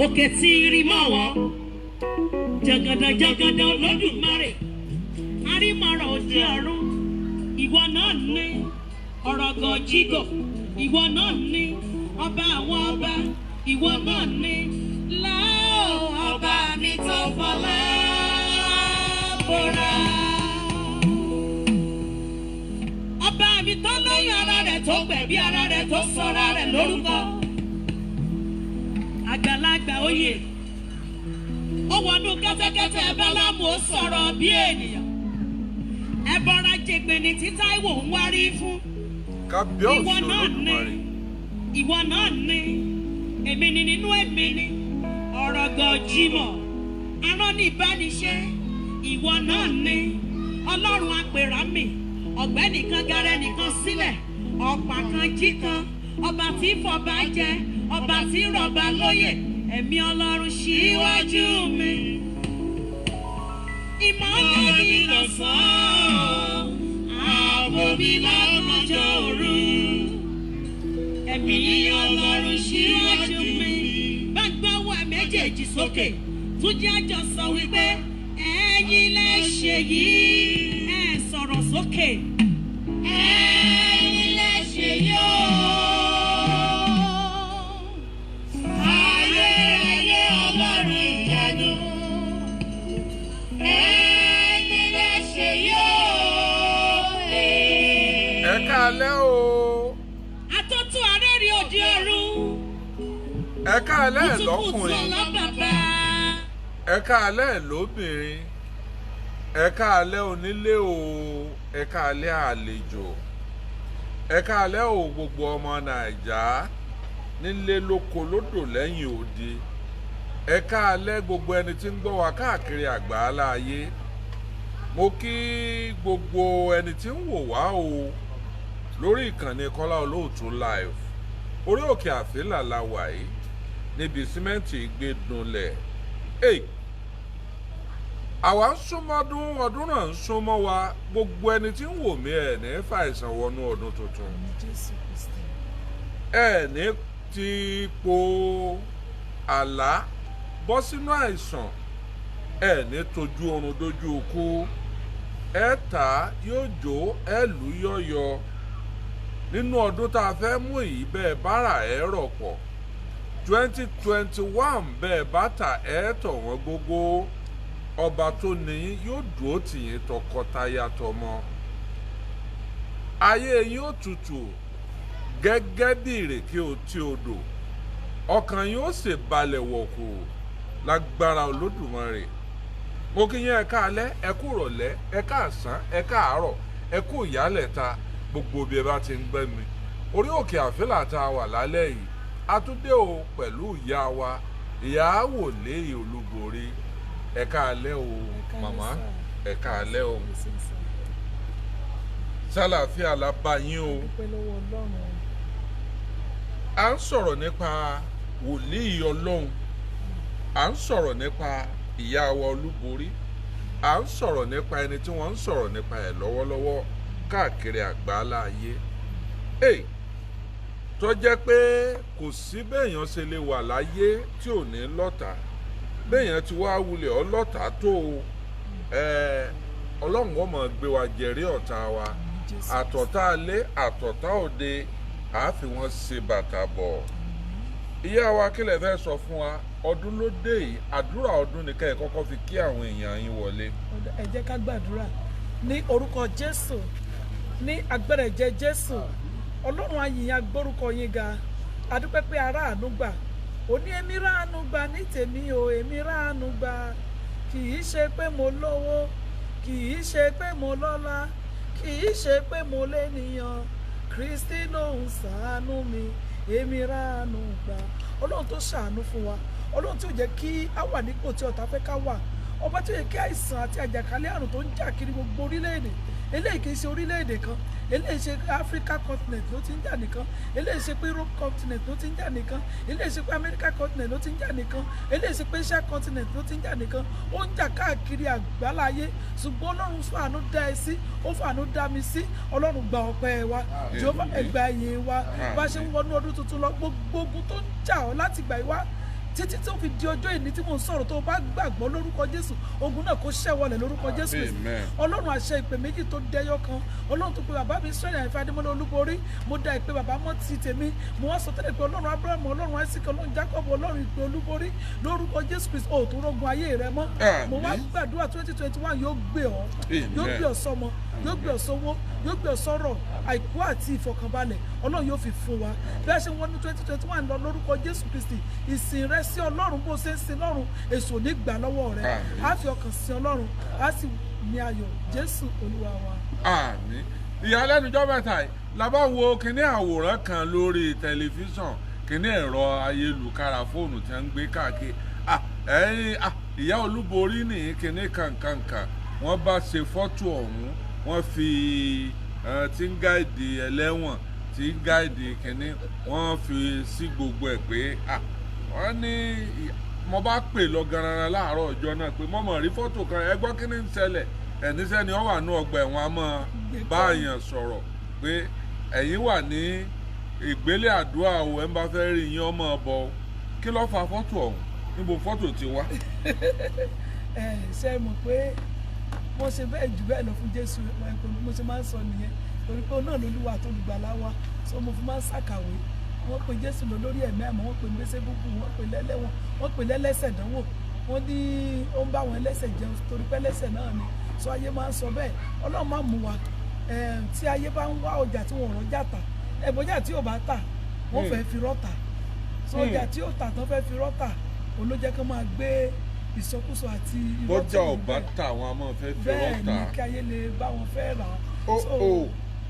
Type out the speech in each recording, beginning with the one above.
òkè tí rí mọ́ wọn jàgàdàjàgàdà Olódùmarè arímọ̀ràn òde ọ̀run ìwọ náà ní ọ̀rọ̀gọ̀ jígọ̀ ìwọ náà ní ọba àwọn ọba ìwọ náà ní láò ọba mi tó fọlá bóra ọba mi tó lóyún ara rẹ̀ tó gbẹ̀bí ara rẹ̀ tó sọra rẹ̀ lórúkọ àgbàlagbà oyè ó wọnú kẹ́tẹ́kẹ́tẹ́ Bálámù ó sọ̀rọ̀ bí ènìyàn ẹbọra jẹgbẹni tí Táíwò ń wárí fún ìwọ náà ní ìwọ náà ní èmi ni nínú èmi ni ọ̀rọ̀gọ̀ jímọ̀ arán ní ìbániṣẹ́ ìwọ náà ní Ọlọ́run apèràmì ọ̀gbẹ́ni kan gàrẹ́ nìkan sílẹ̀ ọ̀pá kan jí kan ọba tí fọba jẹ ọba tí rọba lóyè ẹ̀mí Ọlọ́run síwájú mi ìmọ́lẹ̀ mi lọ́sàn-án ààbò mi lọ́gànjọ́ òru ẹ̀mí Ọlọ́run síwájú mi bá gbọ́wọ́ méjèèjì sókè tún jẹ́ àjọ sọ wípé ẹ̀yin lè ṣe yìí ẹ̀ sọ̀rọ̀ sókè ẹ̀yin lè ṣe yóò. Ẹ̀kálẹ́ o. Àtọ́tù arẹ́rì òde ọ̀run. Ẹ̀kálẹ́ lọ́kùnrin. Ẹ̀kálẹ́ lóbìnrin. Ẹ̀kálẹ́ onílé o. Ẹ̀kálẹ́ àlejò. Ẹ̀kálẹ́ o gbogbo ọmọ Nàìjà nílé lóko lódò lẹ́yìn odi. Ẹ̀kálẹ́ gbogbo ẹni tí ń gbọ́ wa káàkiri àgbáńlá ayé. Mo kí gbogbo ẹni tí ń wò wá o lórí ìkànnì Kọ́lá Olóòtú live orí òkè àfẹ́là la wà yìí níbi símẹ́ǹtì gbẹdùnlẹ̀ àwa ń súnmọ́ ọdún náà ń súnmọ́ wa gbogbo ẹni tí ń wò mí ẹ̀ ní fàìsàn wọnú ọdún tuntun ẹ̀ ní ti po àlá bọ́ sínú àìsàn ẹ̀ ní tójú oorun dójú okú ẹ̀ ta yóò jó ẹ̀ lù yọ̀yọ̀ nínú ọdún tá a fẹ́ mú yìí bẹ́ẹ̀ bára ẹ̀ rọ̀pọ̀ 2021 bẹ́ẹ̀ bá ta ẹ̀ tọ̀ wọ́n gógó ọba tó níyìn yóò dúró tìyín tọkọtaya tọmọ ayé yín ó tutù gẹ́gẹ́ bí ìrèké otí odò ọkàn yín ó sì balẹ̀ wọ̀kù lágbára Olódùmarè mo kí yín ẹ káalẹ́ ẹ kú ìrọ̀lẹ́ ẹ káàsán ẹ káàárọ̀ ẹ kú ìyálẹ̀ta gbogbo bí ẹ bá ti ń gbẹ́ mi orí òkè àfẹ́là tá a wà lálẹ́ yìí a tún dé o pẹ̀lú ìyá wa ìyá Wòlé Olúborí ẹ káalẹ́ o màmá ẹ káalẹ́ o sálàáfíà la bá yín o à ń sọ̀rọ̀ nípa wòlíì Ọlọ́run à ń sọ̀rọ̀ nípa ìyá wa Olúborí à ń sọ̀rọ̀ nípa ẹni tí wọ́n ń sọ̀rọ̀ nípa ẹ̀ lọ́wọ́lọ́wọ́ káàkiri àgbáńlá ayé tó jẹ́ pé kò sí béèyàn ṣe lè wà láyé tí ò ní lọ́tà béèyàn ti wá wulẹ̀ ọlọ́tà tó Ọlọ́run ó máa gbé wa jẹ̀rí ọ̀tá wa àtọ̀tá alé àtọ̀tá òde àáfi wọn ṣe bàtà bọ̀ ìyá wa kí lẹ fẹ́ sọ fún wa ọdún ló dé yìí àdúrà ọdún ni ká ẹ kọ́kọ́ fi kí àwọn èèyàn yín wọlé. ẹ jẹ́ ká gbàdúrà ní orúkọ Jésù ní agbára ẹ̀jẹ̀ Jésù Ọlọ́run ayìyàn agbórúkọ yín ga adúpẹ́ pé aráàánú gbà ó ní èmi ráàánú gbà ní tèmi o èmi ráàánú gbà kì í ṣe pé mo lówó kì í ṣe pé mo lọ́lá kì í ṣe pé mo lénìyàn Kristi ló ń ṣàánú mi èmi ráàánú gbà Ọlọ́run tó ṣàánú fún wa Ọlọ́run tí ò jẹ́ kí á wà nípò tí ọ̀tá fẹ́ ká wà ọba tí ò yẹ kí àìsàn àti àjàkálẹ̀ àrùn tó ń jà kiri gbogbo orílẹ̀-èdè eléyìí kì í ṣe orílẹ̀-èdè kan eléyìí ṣe Africa continent ló ti ń jà nìkan eléyìí ṣe pé Europe continent ló ti ń jà nìkan eléyìí ṣe pé America continent ló ti ń jà nìkan eléyìí ṣe pé Asia continent ló ti ń jà nìkan ó ń jà káàkiri àgbáláyé ṣùgbọ́n Ọlọ́run fún àánú dá ẹ sí ó fún àánú dá mi sí Ọlọ́run gba ọpẹ́ wa Jèhófà ẹ gba ìyìn wa bá ṣe ń wọnú ọdún tuntun lọ gbogbo ogun tó ń jà ọ́ láti gbà wá títí tó fi di ọjọ́ ìní tí mò ń sọ̀rọ̀ tó bá gbàgbọ́ lórúkọ Jésù ogun náà kó ṣẹ́wọlẹ̀ lórúkọ Jésù Ọlọ́run àṣẹ ìpè méjì tó dẹyọ kan Ọlọ́run tó pe bàbá mi Israẹli Àyànfẹ́ Adémọ́lá Olúborí mo da ìpè bàbá mọ́ ti tèmi mo wá sọ tẹ́lẹ̀ pé Ọlọ́run Abraham Ọlọ́run Isaac Ọlọ́run Jacob Ọlọ́run ìpè Olúborí lórúkọ Jésù Kristi ò tó rógun ayé rẹ mọ́ mo wá gbàdúrà 2021 yóò gbé ọ sọmọ yóò gbé ọ sówó yóò gbé ọ sọ́rọ̀ àìkú àti ìfọkànbalẹ̀ Ọlọ́run yóò fi fún wa bí a ṣe wọnú 2021 lọ lórúkọ Jésù Kristi ìsìn rẹ sí Ọlọ́run bó ṣe ń sin Ọlọ́run èso ní gbà lọ́wọ́ rẹ á fi ọkàn sin Ọlọ́run á sì ní ayọ̀ Jésù Olúwa wa. Àmín. Ìyàlẹ́nujọ́ mẹ́ta yìí la bá wo kíní àwòrán kan lórí tẹlifíṣàn kíní ẹ̀rọ ayélujára fóònù tí wọ́n ń gbé káàkiri ìyá Olúborí ní kíní kankankan wọ́n bá ṣe fọ́tò ọ̀hún wọ́n fi tí ń gáìdì ẹlẹ́wọ̀n tí ń gáìdì kíní wọ́n fi sí gbogbo ẹ̀ pé wọ́n ní mo bá pè lọ garanra láàárọ̀ ọjọ́ náà pé mọ́mọ́ rí fọ́tò kan ẹ gbọ́ kí ni ń ṣẹlẹ̀ ẹ̀níṣẹ́ ni wọ́n wà ní ọgbà ẹ̀wọ̀n a máa bá èèyàn sọ̀rọ̀ pé ẹ̀yin wà ní ìgbélé àdúrà o ẹ̀ ń bá fẹ́ rí yín ọmọ ọbọ kí ló fa fọ́tò ọ̀hún níbo fọ́tò ti wá. ṣe mọ̀ pé mo ṣe bẹ́ẹ̀ jù bẹ́ẹ̀ lọ fún Jésù mo ṣe máa ń sọ nìyẹn torí pé náà lolúwa tó lùgbàlà wa so mo fi máa ń ṣàkàwé wọ́n pe Jésù lọ lórí ẹ̀mí àmọ́ wọ́n pe mbẹ́sẹ̀ búkú wọ́n pe lẹ́lẹ́wọ̀n wọ́n pe lẹ́lẹ́sẹ̀ dánwò wọ́n ní ó ń bá wọn ẹlẹ́sẹ̀ jẹun torí pé ẹlẹ́sẹ̀ náà ni so ayé máa ń sọ bẹ́ẹ̀ Ọlọ́run máa mú wa tí ayé bá ń wá ọjà tí wọ́n rọ́jà tà ẹ̀bọ̀jà tí ò bá tà wọ́n fẹ́ fi rọ́tà so ọjà tí ò tà tán fẹ́ fi rọ́tà òun ló jẹ́ kó máa gbé ìsọkúsọ àti bọ́jà ò bá tà wọn a máa fẹ́ fi rọ́tà bẹ́ẹ̀ ni kí ayé lè bá wọn fẹ́ rà so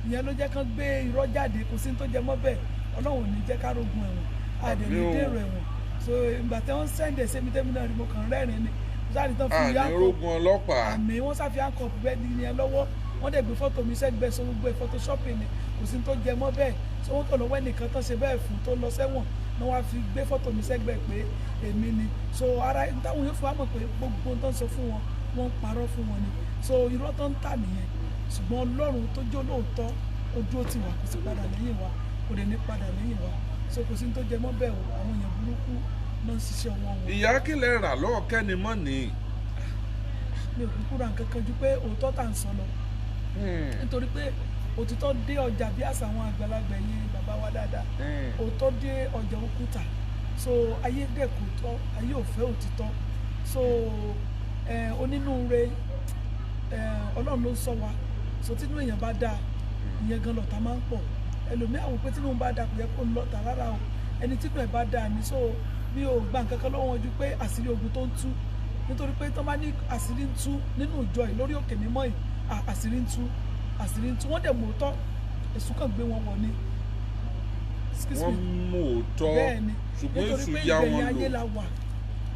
ìyẹn ló jẹ́ kán gbé irọ́ jáde kò sí ní tó jẹ mọ́ bẹ́ẹ̀ Ọlọ́run ò ní jẹ́ ká rogun ẹ̀wọ̀n àdèmí dèrò ẹ̀wọ̀n so ìgbà tí wọ́n sẹ́ndẹ̀ sẹ́mi tẹ́mi náà rí mo kàn rẹ́rìn ni sáré tán fi ànírógun ọlọ́pàá àmì wọ́n sáfi àkọ́pù bẹ́ẹ̀ ní ẹ lọ́wọ́ wọ́n dẹ̀ gbé fọ́tò mi sẹ́gbẹ́ so gbogbo photoshopping ni kò sí tó jẹ mọ́ bẹ́ẹ̀ so wọ́n kàn lọ́wọ́ ẹnìkan tán ṣe bẹ́ẹ̀ fún tó lọ sẹ́wọ̀n ni wọ́n á fi gbé fọ́tò mi sẹ́gbẹ́ pé èmi ni so ara táwọn yóò fi wá mọ̀ pé gbogbo tó ń sọ fún wọn wọ́n ń parọ́ fún wọn ni so irọ́ tó ń tà nìyẹn ṣùgbọ́n Ọlọ́run tó jó lóòótọ́ ojú ó ti wà kò sí padà lẹ́yìn wa kò dẹ̀ ní padà lẹ́yìn wa so kò sí tó jẹ mọ́ bẹ́ẹ̀ o àwọn èèyàn burúkú náà ń ṣiṣẹ́ wọn. ìyá kílẹ̀ rà lọ́wọ́ kẹ́ni mọ́ ni. mi ò kúkú ra nǹkan kan ju pé òótọ́ tà ń sọ lọ nítorí pé òtítọ́ dé ọjà bí àṣà àwọn àgbàlagbà yẹn bàbá wa dáadáa òótọ́ dé ọjà òkúta so ayé dẹ̀ kò tọ́ ayé ò fẹ́ òtítọ́ so onínúure Ọlọ́run ló ń sọ wa so tínú èèyàn bá dáa ìyẹn gan lọ́tà máa ń pọ̀ ẹlòmíà wò pé tínú bá dáa kò yẹ kó lọ́tà rárá o ẹni tínú ẹ̀ bá dáa ní so mi ò gba nǹkan kan lọ́wọ́ wọn ju pé àṣírí ogun tó ń tú nítorí pé tó bá ní àṣírí ń tú nínú ìjọ yìí lórí òkè mímọ́ yìí àṣírí ń tú wọ́n dẹ̀ mú òótọ́ èṣù kan gbé wọn wọ̀ ni. wọ́n mú òótọ́ ṣùgbọ́n èṣù yá wọn lò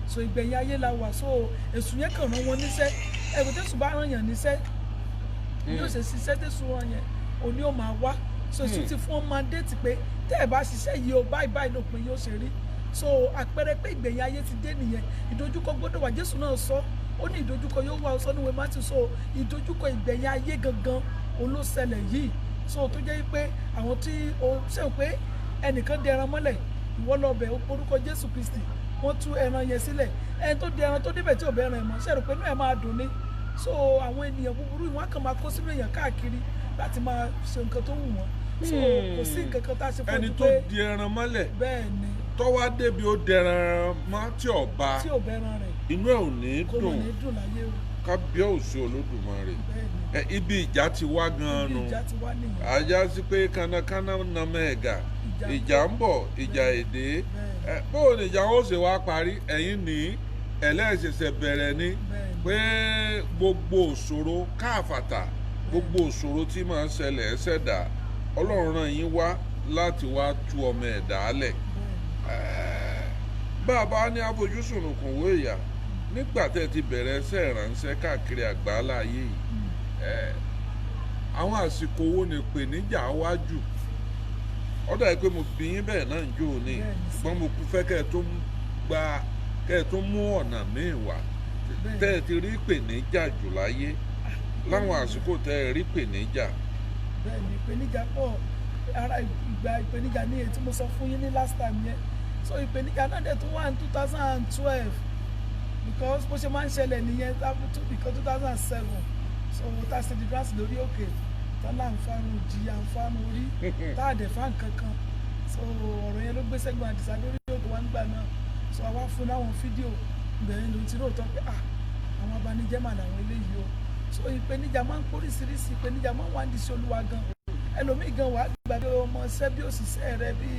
so ìgbẹ̀yìn ayé la wà so èṣù yẹn kàn rán wọn níṣẹ́ ẹ̀rù tẹ̀sù bá rán yàn níṣẹ́ yóò ṣe ṣiṣẹ́ tẹ̀sù rán yẹn òní ò máa wá so èṣù ti fún wọn mandate pé tẹ́ ẹ̀ bá ṣiṣẹ́ yìí o báyìí lópin yóò ṣe rí so àpẹẹrẹ pé ìgbẹ̀yìn ayé ti dé nìyẹn ìdojúkọ gbọ́dọ̀ wà Jésù náà sọ ó ní ìdojúkọ yóò wá ọsọ níwèé Mátíù so ìdojúkọ ìgbẹ̀yìn ayé gangan olóṣẹlẹ̀ yìí so tó jẹ́ pé àwọn tí o ṣe pé ẹnìkan dẹ ẹran mọ́lẹ̀ ìwọ lọ bẹ̀ orúkọ Jésù Kristi wọ́n tú ẹran yẹn sílẹ̀ ẹni tó dẹ ẹran tó débẹ̀ tí ò bẹ ẹran ẹ̀ mọ́ ṣe rò pé inú ẹ̀ máa dùn ní so àwọn ènìyàn búburú wọn kàn máa kó sínú èèyàn káàkiri láti máa ṣe nǹkan tó wù wọ́n so kò sí nǹkan kan tá a ṣe fún ẹni tó di ẹran mọ́lẹ̀ bẹ́ẹ̀ ni tọ́wá débi ó dẹran mọ́ tí ò bá bẹ́ran rẹ̀ inú ẹ̀ ò ní dùn kò ní dùn láyé o kábíyèsí Olódùmarè ibi ìjà ti wá gan-an nu ajá sí pé kánákáná nàmẹ́ ẹ̀gà ìjà ń bọ̀ ìjà èdè bóò ní ìjà wọn ó ṣe wá parí ẹ̀yìn ní ẹlẹ́ẹ̀ṣẹ̀ṣẹ̀ bẹ̀rẹ̀ ni pé gbogbo òṣòro káàfàtà gbogbo òṣòro tí máa ń ṣẹlẹ̀ ẹ̀ṣẹ̀dá Ọlọ́run rán yín wá láti wá tú ọmọ ẹ̀dá lẹ̀ bàbá ní àfojúsùn kùn wó ìyá nígbà tẹ́ ti bẹ̀rẹ̀ ẹsẹ̀ ìránṣẹ́ káàkiri àgbáńlá ayé yìí àwọn àsìkò wo ni ìpèníjà wájú ó dà pé mo bí yín bẹ́ẹ̀ náà ń jó ní ṣùgbọ́n mo fẹ́ kẹ́ ẹ tó mú ọ̀nà míì wá tẹ́ ẹ ti rí ìpèníjà jù láyé láwọn àsìkò tẹ́ ẹ rí ìpèníjà. bẹ́ẹ̀ni ìpèníjà pọ̀ ara ìgbà ìpèníjà ní èyí tí mo sọ fún yín ní last time yẹn so ìpèníjà náà dẹ̀ tún wà ní 2012 because bó ṣe máa ń ṣẹlẹ̀ nìyẹn because 2007 so tá a ṣe deliverance lórí òkè tọ́lá ń fárun òjì à ń fárun orí tá a dẹ̀ fá nǹkan kan so ọ̀rọ̀ yẹn ló gbé sẹ́gun àdìsá lórí òkè wá ń gbà náà so àwa fún láwọn fídíò ìbẹ̀rẹ̀ ló ti róòtọ́ pé àwọn abanijẹ́ mà làwọn eléyìí o so ìpèníjà máa ń póríṣiríṣi ìpèníjà máa ń wá ní iṣẹ́ olúwa gan ẹlòmíì gan wàá gbàgbé ọmọ ṣẹ́ bí òṣìṣẹ́ rẹ bí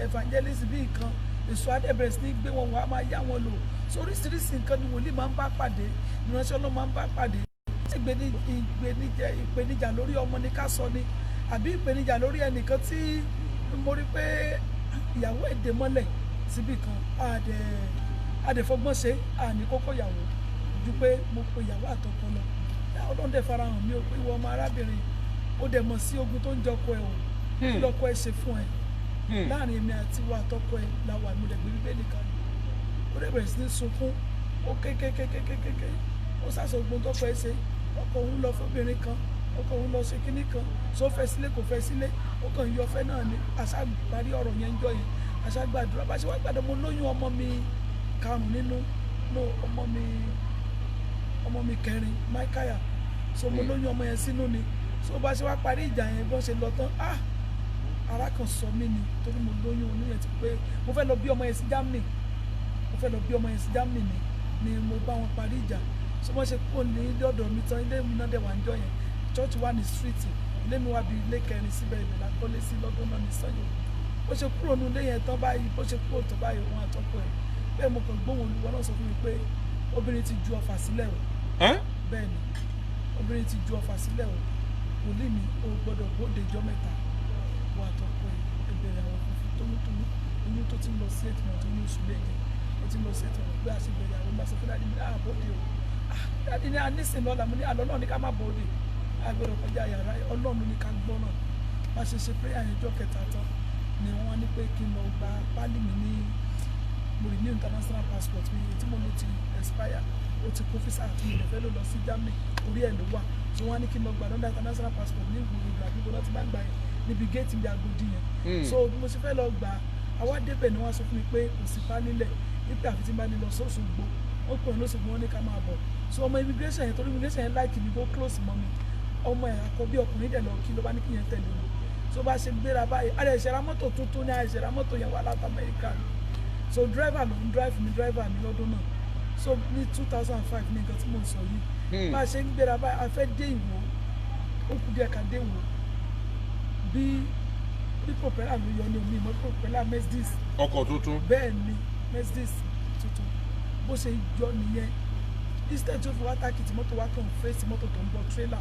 evangelist bí nǹkan èso adébẹ̀rẹ̀ sí ní gbé wọn wàá máa yá wọn lò so oríṣiríṣi nǹkan ni wòlíì máa ń bá pàdé ìránṣẹ́ ọlọ́run máa ń bá pàdé ìpèníjà lórí ọmọ ní ká sọ ni àbí ìpèníjà lórí ẹnìkan tí mo rí pé ìyàwó èdè mọ́lẹ̀ síbì kan àdẹ̀fọ́gbọ́n ṣe àní kókó ìyàwó ju pé mo pe ìyàwó àtọkọ lọ ọlọ́run dẹ̀ farahàn mi ò pé ìwọ ọmọ arábìnrin ó dẹ̀ mọ̀ sí ogun tó ń jọkọ ẹ̀ o kí lọ́kọ ẹ̀ ṣe fún ẹ láàrin èmi àti ìwọ àtọkọ ẹ̀ làwà mo dẹ̀ gbé bíbélì kan ó dẹ̀ bẹ̀rẹ̀ sí ní sunkún ó kékékékékéké ó sàṣọ ogun tọkọ ẹ̀ ṣe ọkọ òun lọ fóbìnrin kan ọkọ òun lọ ṣe kínní kan tó fẹ́ sílé kò fẹ́ sílé ó kàn yọ fẹ́ náà ni àṣà parí ọ̀rọ̀ yẹn ń jọ yẹn àṣà gbàdúrà bá ṣe wá gbàdúrà mo lóyún ọmọ mi karùn-ún nínú ọmọ mi kẹrin Michael so mo lóyún ọmọ yẹn sínú ni so bá ṣe wá parí ìjà yẹn bọ́n ṣe lọ tán ara kan sọ mí ni torí mo lóyún oyún yẹn ti pé mo fẹ́ lọ bí ọmọ yẹn sí Germany ni mo bá wọn parí ìjà so wọ́n ṣe kúrò ní ilé ọ̀dọ̀ mi tán ilé mi náà dẹ̀ wà ń jọ yẹn church wà ní street ilé mi wà bí ilé kẹrin síbẹ̀ ìbẹ̀ la kọ́lé sí lọ́dún náà ní Sanyo bó ṣe kúrò ní ilé yẹn tán báyìí bó ṣe kúrò tán báyìí òun àtọkọ ẹ̀ bẹ́ẹ̀ mo kàn gbóhùn olúwa náà sọ fún mi pé obìnrin ti ju ọfà sílẹ̀ o bẹ́ẹ̀ ni obìnrin ti ju ọfà sílẹ̀ o wòlíì mi ò gbọ́dọ̀ bóde jọ mẹ́ta wọ àtọkọ ẹ̀ ẹgbẹ̀rẹ̀ àwọn funfun tómútómú oyún tó ti lọ sí ètùmọ̀ tó ní oṣù méje ó ti lọ sí ètùmọ̀ pé àṣegbẹ̀rẹ̀ àwọn máa sọ fún dáadé mi bóde o dáadé ní anísìn lọ́la mo ní àlọ́ náà ní ká má bóde agbẹ̀rẹ̀ kọjá yàrá ọlọ́run ní ká gbọ́ náà má ṣe ṣe prayer yẹn jọ́ kẹta tán ni wọ́n ní pé kí n lọ gba pálí mi ní mo renew international passport mi tí mo lò ti expire ó ti kó fisa àti ilẹ̀ fẹ́ ló lọ sí Germany orí ẹ̀ ló wà tí wọ́n á ní kí n lọ gba lọ́dà international passport ní ìgbòho àdúgbò náà ti máa ń gbà yẹn níbi géètì ní Agodi yẹn so bí mo ṣe fẹ́ lọ gbà àwa débẹ̀ ni wọ́n sọ fún mi pé kò sí pálílẹ̀ wípé àfi tí n bá ní lọ sóṣogbo wọ́n pè é lóṣogbo wọn ní ká máa bọ̀ so ọmọ immigration yẹn torí immigration yẹn láìkì mi go close mọ́ mi ọmọ ẹ̀ àkọ́bí ọkùnrin dẹ̀ lọ kí ló bá ní kí yẹn tẹ̀lé mi so bá ṣe gbéra báyìí àrẹ ìṣẹ̀ra mọ́tò tuntun ní àìṣẹ̀ra mọ́tò yẹn wà láti Amẹ́ríkà so driver ló ń drive mi lọ́dún náà so ní 2005 ní nǹkan tí mo sọ yìí bá a ṣe ń gbéra báyìí a fẹ́ dé Ìwó ó kù díẹ̀ ká dé Ìwó bí propeller ló yọ ní omi ìmọ̀ propeller Mercedes ọkọ̀ tuntun bẹ́ẹ̀ ni Mercedes tuntun bó ṣe yọ nìyẹn instead tó fi wá tákìtì mọ́tò wá kàn fèsì mọ́tò tó ń bọ̀ trailer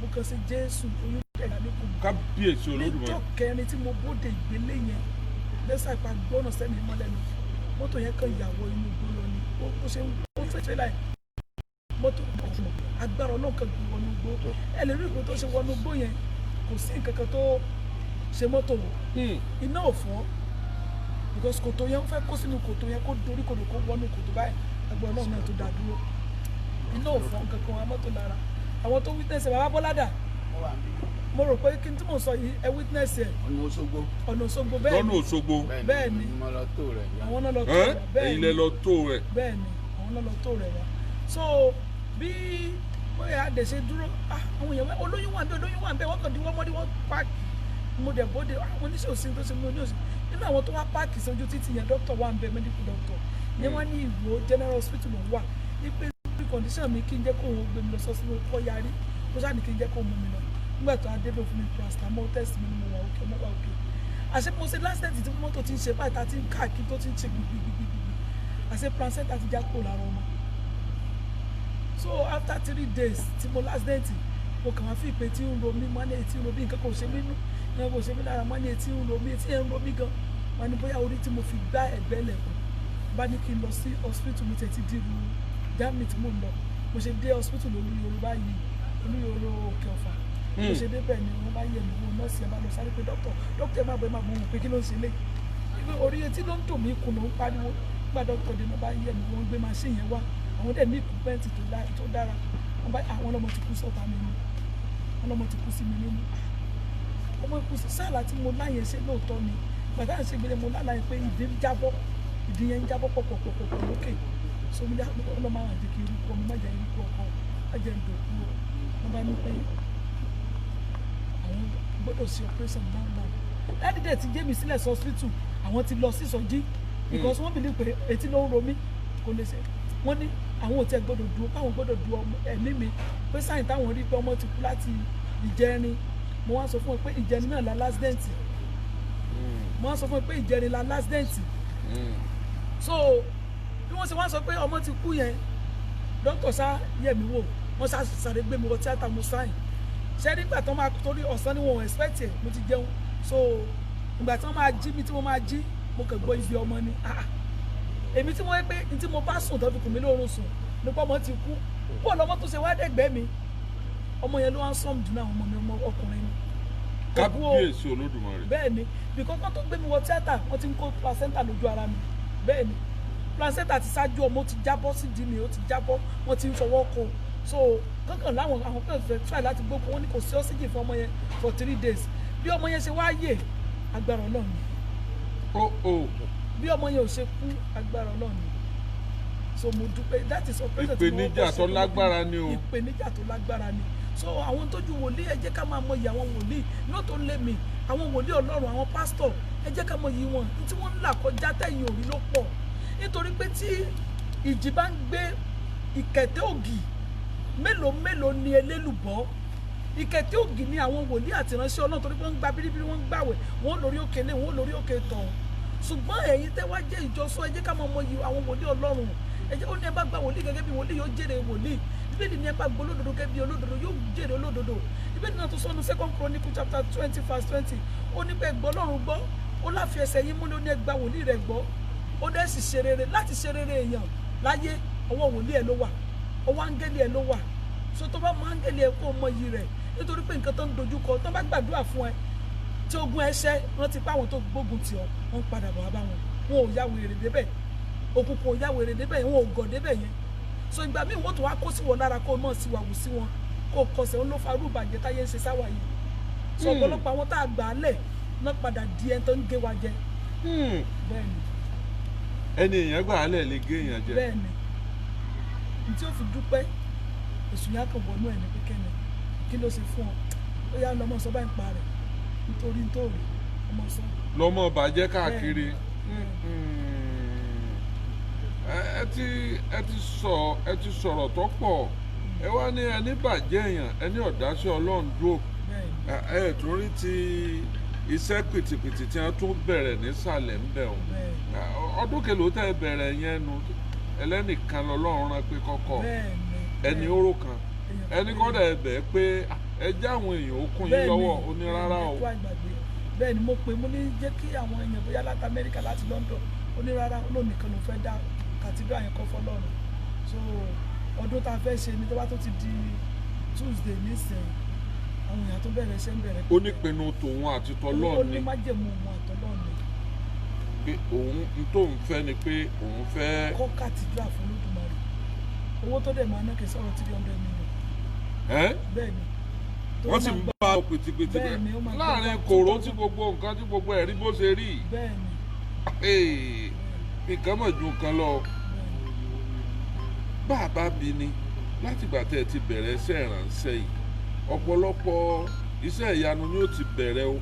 mo kàn sí Jésù oyún ẹ̀dá ní kò mọ̀ kábíyèsí Olódùmarè níjọ́ kẹrin tí mo bóde ìgbélé yẹn lẹ́sà ìpa gbọ́nà sẹ́mi mọ́lẹ́nu mọ́tò yẹn kàn yàwó inú igbó lọ ni ó ṣe ó fẹ́ trailer yẹn mọ́tò ọ̀hún agbára náà kàn gbé wọnú igbó ẹlẹ́rìí ìgbó tó ṣe wọnú igbó yẹn kò sí nǹkan kan tó ṣe mọ́tò wò iná ò fọ́ because kòtò yẹn ó fẹ́ kó sínú kòtò yẹn kó dorí kodò kó wọnú kòtò báyìí agbára náà tó dá dúró iná ò fọ́ nǹkan kan wá mọ́tò lára àwọn tó witness ẹ̀ bàbá Bọ́ládà mo rò pé kí n tí mò ń sọ yìí ẹ witness ẹ̀ ọ̀nà Òṣogbo bẹ́ẹ̀ ni bẹ́ẹ̀ ni àwọn náà lọ tó rẹ̀ bẹ́ẹ̀ ni bẹ́ẹ̀ ni àwọn náà lọ tó rẹ̀ wá so bí bóyá àdè ṣe dúró àwọn èèyàn olóyún wà ń bẹ wọ́n kàn dín wọ́n mọ́rí wọ́n páàkì mo dẹ̀ bóde àwọn oníṣẹ́ òsín tó ṣe mú ní òsín nínú àwọn tó wá páàkì sójú títì yẹn dókítà wà ń bẹ medical doctor yẹn wọ́n ní Ìwó general hospital ló wà wípé condition mi kí n jẹ́ kó òun gbé mi lọ sọ́sibú kọ́ yarí kó sáà ní kí n jẹ́ kó mú mi lọ nígbà tó adébẹ̀ fún mi paracetamol test mi ni mo wà òkè ọmọ wà òkè àṣẹ mo ṣe last night tí mọ́tò ti ń ṣe báyìí tá ti ń káàkiri tó ti ń ṣe gbìgbìgbìgbì àṣẹ placenta ti já kó lára ọmọ so after 3 days tí mo last night mo kàn wá fi ìpè tí ń ro mí mọ́ ní etí ń ro mí nǹkan kò ṣe mí nú ìyẹn kò ṣe mí lára mọ́ ní etí ń ro mí etí ẹ̀ ń ro mí gan wọn ni bóyá orí tí mo fi gbá ẹ̀gbẹ́ lẹ̀kùn bá ní kí n lọ sí hospital mi tẹ̀ ti dìrú Germany tí mo lọ mo ṣe dé hospital Olúyorùbá yìí Olúyorò Òkè Ọ̀fà mo ṣe dé bẹ́ẹ̀ ni wọ́n bá yẹ̀ mí wọ́n nọ́ọ̀sì ẹ̀ bá lọ sáré pé dókítà ẹ̀ má bọ̀ ẹ̀ má bọ̀ wọ́n pé kí ló ń ṣe lé orí etí ló ń dùn mí kùnà ń pariwo nígbà dókítà dé wọ́n bá yẹ̀ mí wọ́n gbé machine yẹn wá àwọn dẹ̀ ní equipment tó dára àwọn ọlọ́mọ ti kú sọ́ta mi nínú ọlọ́mọ ti kú sí mi nínú ọmọ ikú sí sáàlà tí mo láyè ṣe lóòótọ́ ni bàtà ń ṣe gbélé mo lálàá pé ìdí ń jábọ́ ìdí yẹn ń jábọ́ pọ̀pọ̀pọ̀pọ̀ lókè so mi ọlọ́mọ àwọn àdìkì irúkọ mi má jẹ́ irúkọ ọkọ má jẹ́ ìdòkú o wọ́n bá ní pé àwọn gbọ́dọ̀ sí operation náà láti dẹ̀ ti gé mi sílẹ̀ sí hospital àwọn ti lọ sí ìsọjí because wọ́n believe pé etí ló ń ro mí kò lè ṣe wọ́n ní àwọn ò tẹ́ gbọ́dọ̀ dúró káwọn gbọ́dọ̀ du ẹ̀mí mi pé sáyìn táwọn rí pé ọmọ ti kú láti ìjẹrin mo wá sọ fún wọn pé ìjẹrin náà la last dent mo wá sọ fún wọn pé ìjẹrin la last dent so bí wọ́n ṣe wá sọ pé ọmọ ti kú yẹn dókítà sá yẹ̀ mí wò wọ́n sá sáré gbé mi wọ tíátà mo sáyìn ṣé nígbà tó máa torí ọ̀sán ni wọn ò expect ẹ̀ mo ti jẹun so ìgbà tí wọ́n máa jí mi tí wọ́n máa jí mo kàn gbọ́ ibi ọmọ ni èmi tí mo wé pé tí mo bá sùn tó fi kùn mí lóorun sùn nípa ọmọ ti kú bó lọmọ tó ṣe wá dẹ́gbẹ́ mi ọmọ yẹn ló wá ń sọ́ọ̀mù jù náà ọmọ mi ọmọ ọkùnrin ni. kábíyèsí Olódùmarè. bẹ́ẹ̀ ni because wọ́n tó gbé mi wọ tíátà wọ́n ti ń kó placenta lójú ara mi bẹ́ẹ̀ ni placenta ti ṣáájú ọmọ ti jábọ́ sí di mi ó ti jábọ́ wọ́n ti ń fọwọ́ kó so kankan láwọn àwọn kan fẹ́ try láti gbókun wọn ní kò sí oxygen fún ọmọ yẹn for 3 days bí ọmọ yẹn ṣe wá yè agbára Ọlọ́run ni bí ọmọ yẹn ò ṣe kú agbára Ọlọ́run ni so mo dúpẹ́ that is operation tí mo ìpèníjà tó lágbára ni o ìpèníjà tó lágbára ni so àwọn tójú wòlíì ẹ jẹ́ ká máa mọyì àwọn wòlíì náà tó lé mi àwọn wòlíì Ọlọ́run àwọn pásítọ̀ ẹ jẹ́ ká mọyì wọn tí wọ́n ń là kọjá tẹ̀yìn òrí ló pọ̀ nítorí pé tí ìjì bá ń gbé ìkẹ̀tẹ́ ògì mélòó ni elélùbọ́ ìkẹ̀tẹ́ ògì ni àwọn wòlíì àti ìránṣẹ́ Ọlọ́run torí pé wọ́n ń gba bíríbírí wọ́n ń gbàwẹ̀ wọ́n lórí òkè lé wọ́n lórí òkè tọ̀ ṣùgbọ́n ẹ̀yin tẹ́ wá jẹ́ ìjọsọ ẹ jẹ́ ká máa mọyì àwọn wòlíì Ọlọ́run ẹ jẹ́ ó ní ẹ bá gba wòlíì gẹ́gẹ́ bí wòlíì yóò jèrè wòlíì Bíbélì ní ẹ bá gbọ́ olódodo gẹ́gẹ́ bí olódodo yóò jèrè olódodo Bíbélì náà tó sọnù 2 Chronicles chapter 20 verse 20 ó ní pé ẹ gbọ́ Ọlọ́run gbọ́ ó láfi ẹsẹ̀ yín múlẹ̀ ó ní ẹ gba wòlíì rẹ̀ gbọ́ ó dẹ́ sì ṣe rere láti ṣe rere èèyàn láyé ọwọ́ wòlíì ẹ ló wà ọwọ́ áńgẹ́lì ẹ ló wà so tó bá mọ áńgẹ́lì ẹ kó o mọyì rẹ̀ nítorí pé nǹkan tó ń dojú kọ tó bá gbàdúrà fún ẹ tí ogun ẹ̀ṣẹ̀ rántí pé àwọn tó gbógun tì ọ́ wọ́n padà bọ̀ wá bá wọn ò yá wèrè débẹ̀ òkùnkùn ò yá wèrè débẹ̀ wọn ò gọ̀ débẹ̀ yẹn so ìgbà míì wọ́n tó wá kó sí wọn lára kó mọ̀ sí wàwù sí wọn kó kọsẹ̀ ń ló fa rúbàjẹ́ táyé ń ṣe sáwà yìí so ọ̀pọ̀lọpọ̀ àwọn tá a gbà á lẹ̀ náà padà di ẹni tó ń gé wa jẹ bẹ́ẹ̀ni ẹni èèyàn gbà á lẹ̀ lè gé èèyàn jẹ bẹ́ẹ̀ni ní tí ó fi dúpẹ́ èsù yá kàn wọnú ẹ̀ ní pékẹ́ni kí ló ṣe fún ọ ó yá lọmọ sọ bá ń pa rẹ̀ nítorí nítorí ọmọ sọ. lọmọ bàjẹ́ káàkiri ẹ ti sọ̀rọ̀ tó pọ̀ ẹ wá ní ẹni bàjẹ́ èèyàn ẹni ọ̀dáṣẹ́ Ọlọ́run dúró ẹ tún rí ti iṣẹ́ pìtìpìtì tí wọ́n tún bẹ̀rẹ̀ nísàlẹ̀ ń bẹ̀ ọ́ ọdún kèlò tẹ́ ẹ bẹ̀rẹ̀ yẹn nu ẹlẹ́nìkan lọ́lọ́run rán pé kọ́kọ́ ẹni oró kan ẹni kọ́dà ẹ bẹ̀ pé ẹ jẹ́ àwọn èèyàn ó kún yín lọ́wọ́ ó ní rárá o. bẹ́ẹ̀ ni mo pè mo ní jẹ́ kí àwọn èèyàn bóyá láti Amẹ́ríkà láti London ó ní rárá olónìkan ló fẹ́ dá cathedral yẹn kọ́ fọlọ́run so ọdún tá a fẹ́ ṣe ni tó bá tó ti di Tuesday nísìnyí àwọn èèyàn tó bẹ̀rẹ̀ ṣe ń bẹ̀rẹ̀. ó ní pinnu tòun àti tọlọ́ọ̀ ni. ó ní májèmú òun àtọlọ́ọ̀ ni. pé òun tóun fẹ́ ni pé òun fẹ́. kọ́ cathedral fún Olódùmarè owó tó dẹ̀ máa ná kì í sọ̀rọ̀ 300 million. bẹ́ẹ̀ ni. wọ́n sì ń bá a pìtìpìtì láàrin kòró tí gbogbo nǹkan tí gbogbo ẹ̀rí bó ṣe rí. bẹ́ẹ̀ ni. nǹkan mọ̀ ju nǹkan lọ. bá a bá bí ni látìgbà tẹ́ ẹ ti bẹ̀rẹ̀ iṣẹ́ ìrànṣẹ́ yìí ọ̀pọ̀lọpọ̀ iṣẹ́ ìyanu ni ó ti bẹ̀rẹ̀ o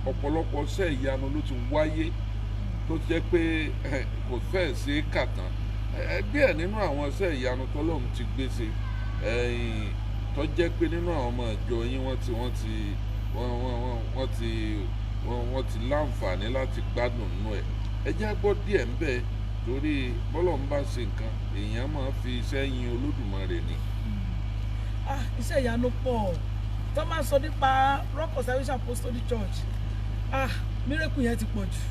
ọ̀pọ̀lọpọ̀ iṣẹ́ ìyanu ló ti wáyé tó jẹ́ pé kò fẹ́ẹ̀ ṣe é kà tán díẹ̀ nínú àwọn iṣẹ́ ìyanu tọ́lọ́run ti gbé ṣe tó jẹ́ pé nínú àwọn ọmọ ìjọ yín wọ́n ti láǹfààní láti gbádùn nínú ẹ̀ ẹ jẹ́ gbọ́ díẹ̀ ń bẹ torí bọ́lọ̀ ń bá ṣe nǹkan èèyàn máa fi iṣẹ́ yin Olódùmarè ni. Iṣẹ́ ìyanu pọ̀ tó máa sọ nípa Rock of Salvation Apostolic Church miracle yẹn ti pọ̀ jù